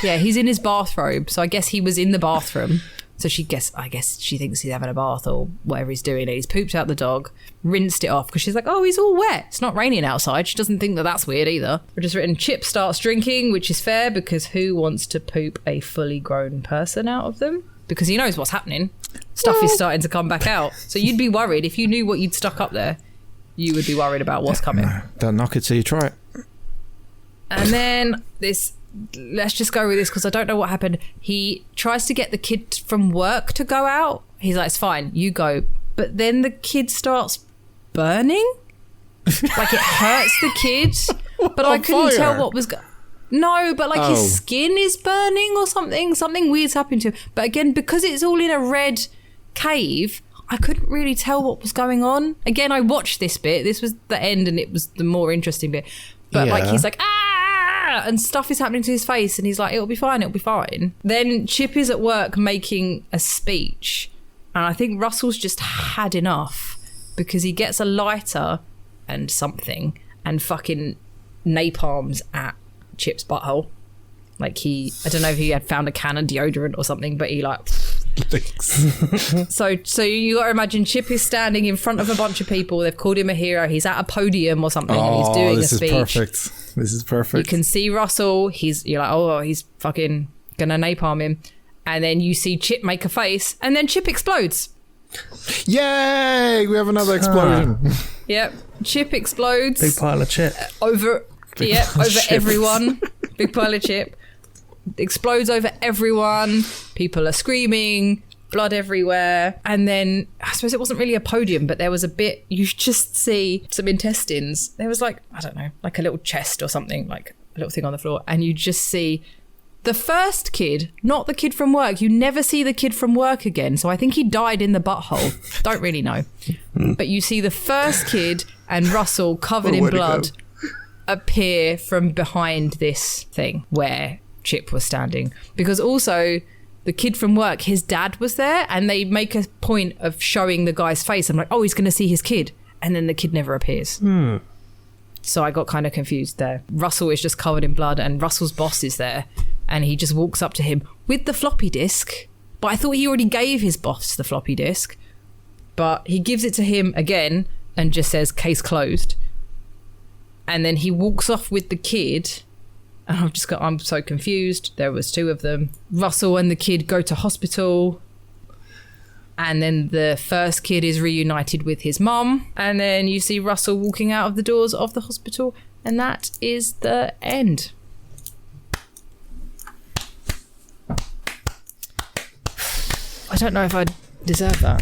Yeah, he's in his bathrobe, so I guess he was in the bathroom. So I guess she thinks he's having a bath or whatever he's doing. He's pooped out the dog, rinsed it off because she's like, "Oh, he's all wet. It's not raining outside." She doesn't think that that's weird either. I've just written, Chip starts drinking, which is fair because who wants to poop a fully grown person out of them? Because he knows what's happening. Stuff is starting to come back out. So you'd be worried if you knew what you'd stuck up there. You would be worried about what's coming. Don't knock it till you try it. And then let's just go with this because I don't know what happened. He tries to get the kid from work to go out. He's like, "It's fine, you go." But then the kid starts burning. Like, it hurts the kid. But I couldn't tell what was No, but like his skin is burning or something. Something weird's happened to him. But again, because it's all in a red cave, I couldn't really tell what was going on. Again, I watched this bit. This was the end and it was the more interesting bit. But like he's like, ah, and stuff is happening to his face, and he's like, it'll be fine. Then Chip is at work making a speech, and I think Russell's just had enough because he gets a lighter and something and fucking napalms at Chip's butthole. Like I don't know if he had found a can of deodorant or something, but he like... So you got to imagine Chip is standing in front of a bunch of people. They've called him a hero. He's at a podium or something, and he's doing a speech. This is perfect. You can see Russell. You're like, oh, he's fucking gonna napalm him, and then you see Chip make a face, and then Chip explodes. Yay! We have another explosion. Yep, Chip explodes. Big pile of chip over everyone. Big pile of chip. Explodes over everyone. People are screaming, blood everywhere. And then I suppose it wasn't really a podium, but there was a bit, you just see some intestines. There was like, I don't know, like a little chest or something, like a little thing on the floor. And you just see the first kid, not the kid from work. You never see the kid from work again. So I think he died in the butthole. Don't really know. But you see the first kid and Russell covered in blood appear from behind this thing where Chip was standing, because also the kid from work, his dad was there, and they make a point of showing the guy's face. I'm like, oh, he's going to see his kid, and then the kid never appears. So I got kind of confused there. Russell is just covered in blood, and Russell's boss is there, and he just walks up to him with the floppy disk. But I thought he already gave his boss the floppy disk, but he gives it to him again and just says case closed, and then he walks off with the kid. And I'm so confused. There was two of them. Russell and the kid go to hospital. And then the first kid is reunited with his mum. And then you see Russell walking out of the doors of the hospital. And that is the end. I don't know if I deserve that.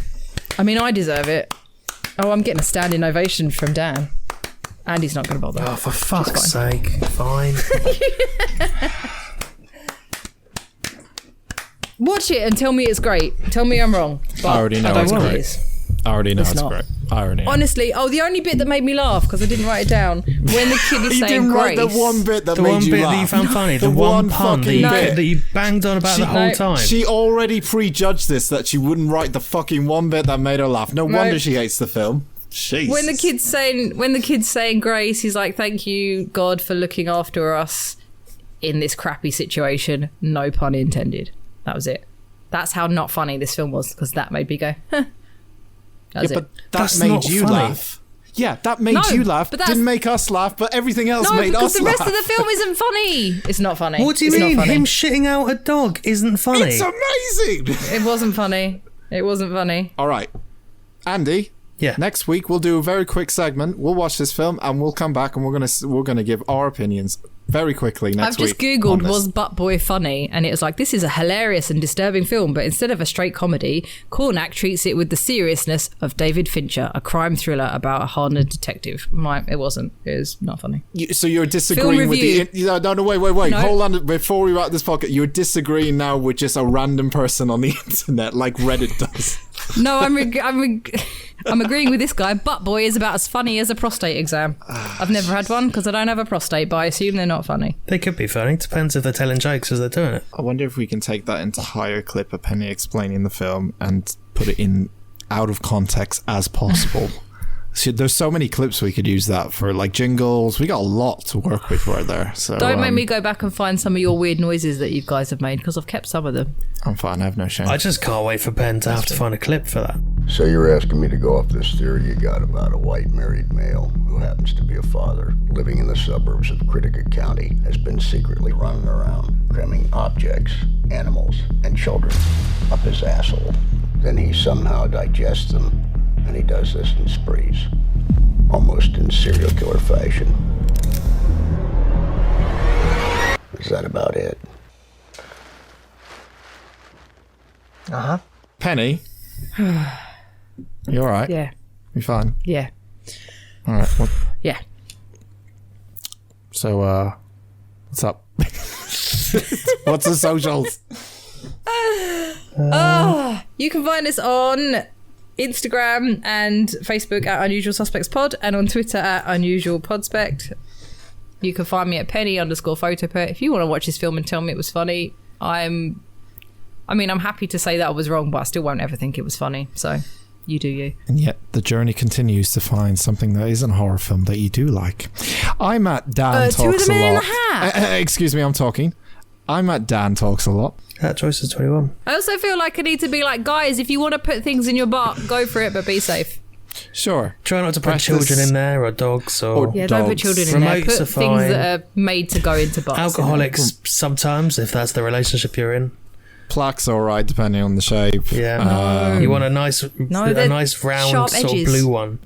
I mean, I deserve it. Oh, I'm getting a standing ovation from Dan. Andy's not going to bother. Oh, for fuck's sake. Fine. Watch it and tell me it's great. Tell me I'm wrong. But I already know it's great. I already know it's great. I already know. Honestly, the only bit that made me laugh, because I didn't write it down, when the kid is you saying didn't grace. write the one bit that the made one you bit laugh. that you found funny. The one pun that you banged on about the whole time. She already prejudged this, that she wouldn't write the fucking one bit that made her laugh. No wonder she hates the film. Jeez. When the kid's saying grace, he's like, thank you, God, for looking after us in this crappy situation. No pun intended. That was it. That's how not funny this film was, because that made me go, huh. That was but that made you laugh. Yeah, that made you laugh. Didn't make us laugh, but everything else made us laugh. No, because the rest of the film isn't funny. It's not funny. What do you mean? Him shitting out a dog isn't funny? It's amazing. It wasn't funny. It wasn't funny. All right. Andy. Yeah. Next week we'll do a very quick segment. We'll watch this film and we'll come back and we're gonna give our opinions very quickly next week. I've just googled was Butt Boy funny, and it was like, this is a hilarious and disturbing film, but instead of a straight comedy, Cornack treats it with the seriousness of David Fincher, a crime thriller about a hardened detective. It wasn't. It was not funny. So you're disagreeing with the... No, wait. No. Hold on. Before we wrap this podcast, you're disagreeing now with just a random person on the internet like Reddit does. No, I'm agreeing with this guy. Butt Boy is about as funny as a prostate exam. I've never had one because I don't have a prostate, but I assume they're not funny. They could be funny. Depends if they're telling jokes as they're doing it. I wonder if we can take that entire clip of Penny explaining the film and put it in out of context as possible. See, there's so many clips we could use that for, like jingles. We got a lot to work with right there. So don't make me go back and find some of your weird noises that you guys have made, because I've kept some of them. I'm fine. I have no shame. I just can't wait for Ben to have to find a clip for that. So you're asking me to go off this theory you got about a white married male who happens to be a father living in the suburbs of Critica County has been secretly running around cramming objects, animals, and children up his asshole. Then he somehow digests them, and he does this in sprees, almost in serial killer fashion. Is that about it? Uh-huh. Penny? You alright? Yeah. You fine? Yeah. Alright. Yeah. So, what's up? What's the socials? You can find us on Instagram and Facebook at Unusual Suspects Pod, and on Twitter at Unusual Podspect. You can find me at penny_photopet. If you want to watch this film and tell me it was funny, I'm happy to say that I was wrong, but I still won't ever think it was funny. So you do you. And yet the journey continues to find something that isn't a horror film that you do like. I'm at Dan Talks a Lot. 2 of the Men in the Hat. Excuse me, I'm talking. I'm at Dan Talks a Lot. That choice is 21. I also feel like I need to be like, guys, if you want to put things in your butt, go for it, but be safe. Sure. Try not to put children in there, or dogs, or yeah, don't put children in there. Put things that are made to go into butts. Alcoholics sometimes, if that's the relationship you're in. Plaque's alright, depending on the shape. Yeah. You want a nice round sort of blue one.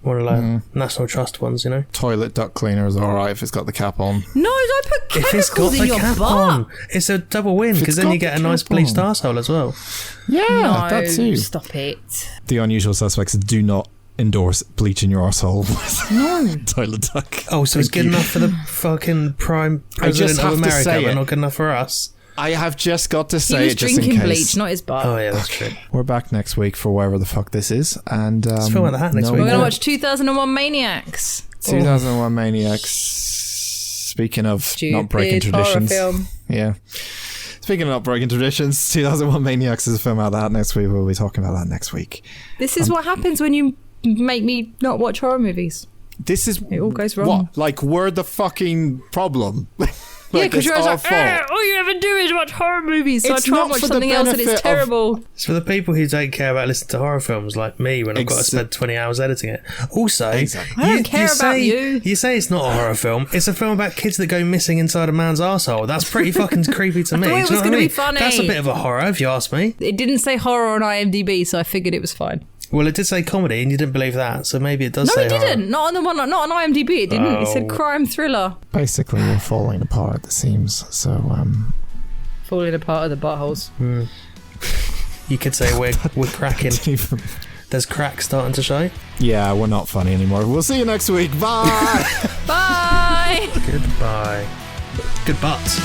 One of the National Trust ones, you know. Toilet duct cleaner is alright if it's got the cap on. No, don't put chemicals in your butt. On, it's a double win, because then you get a nice bleached arsehole as well. Yeah, that too. Stop it. The Unusual Suspects do not endorse bleaching your arsehole with toilet duct. Oh, so it's good enough for the fucking prime president of America, but not good enough for us? I have just got to say it just in case. He was drinking bleach, not his butt. Oh yeah, that's true. We're back next week for wherever the fuck this is, and let's film at the Hat next week. We're gonna watch 2001 Maniacs. 2001 Maniacs. Speaking of Stupid not breaking traditions, film. Yeah. Speaking of not breaking traditions, 2001 Maniacs is a film out of the Hat next week. We'll be talking about that next week. This is what happens when you make me not watch horror movies. It all goes wrong. What? Like, we're the fucking problem. Yeah, because you're always like, all you ever do is watch horror movies. So It's I try and not watch for the something else and it's benefit terrible. It's for the people who don't care about listening to horror films like me when I've got to spend 20 hours editing it. Also, Exactly. I don't care about you. You say it's not a horror film. It's a film about kids that go missing inside a man's arsehole. That's pretty fucking creepy to me. I thought it was going to be funny. That's a bit of a horror, if you ask me. It didn't say horror on IMDb, so I figured it was fine. Well, it did say comedy, and you didn't believe that, so maybe it does say No, it horror. didn't. Not on IMDb. It didn't. It said Oh. crime thriller. Basically, we're falling apart at the seams. So, Falling apart of the buttholes. You could say we're cracking. There's cracks starting to show. yeah, we're not funny anymore. We'll see you next week. Bye. Bye. Goodbye. Good butts.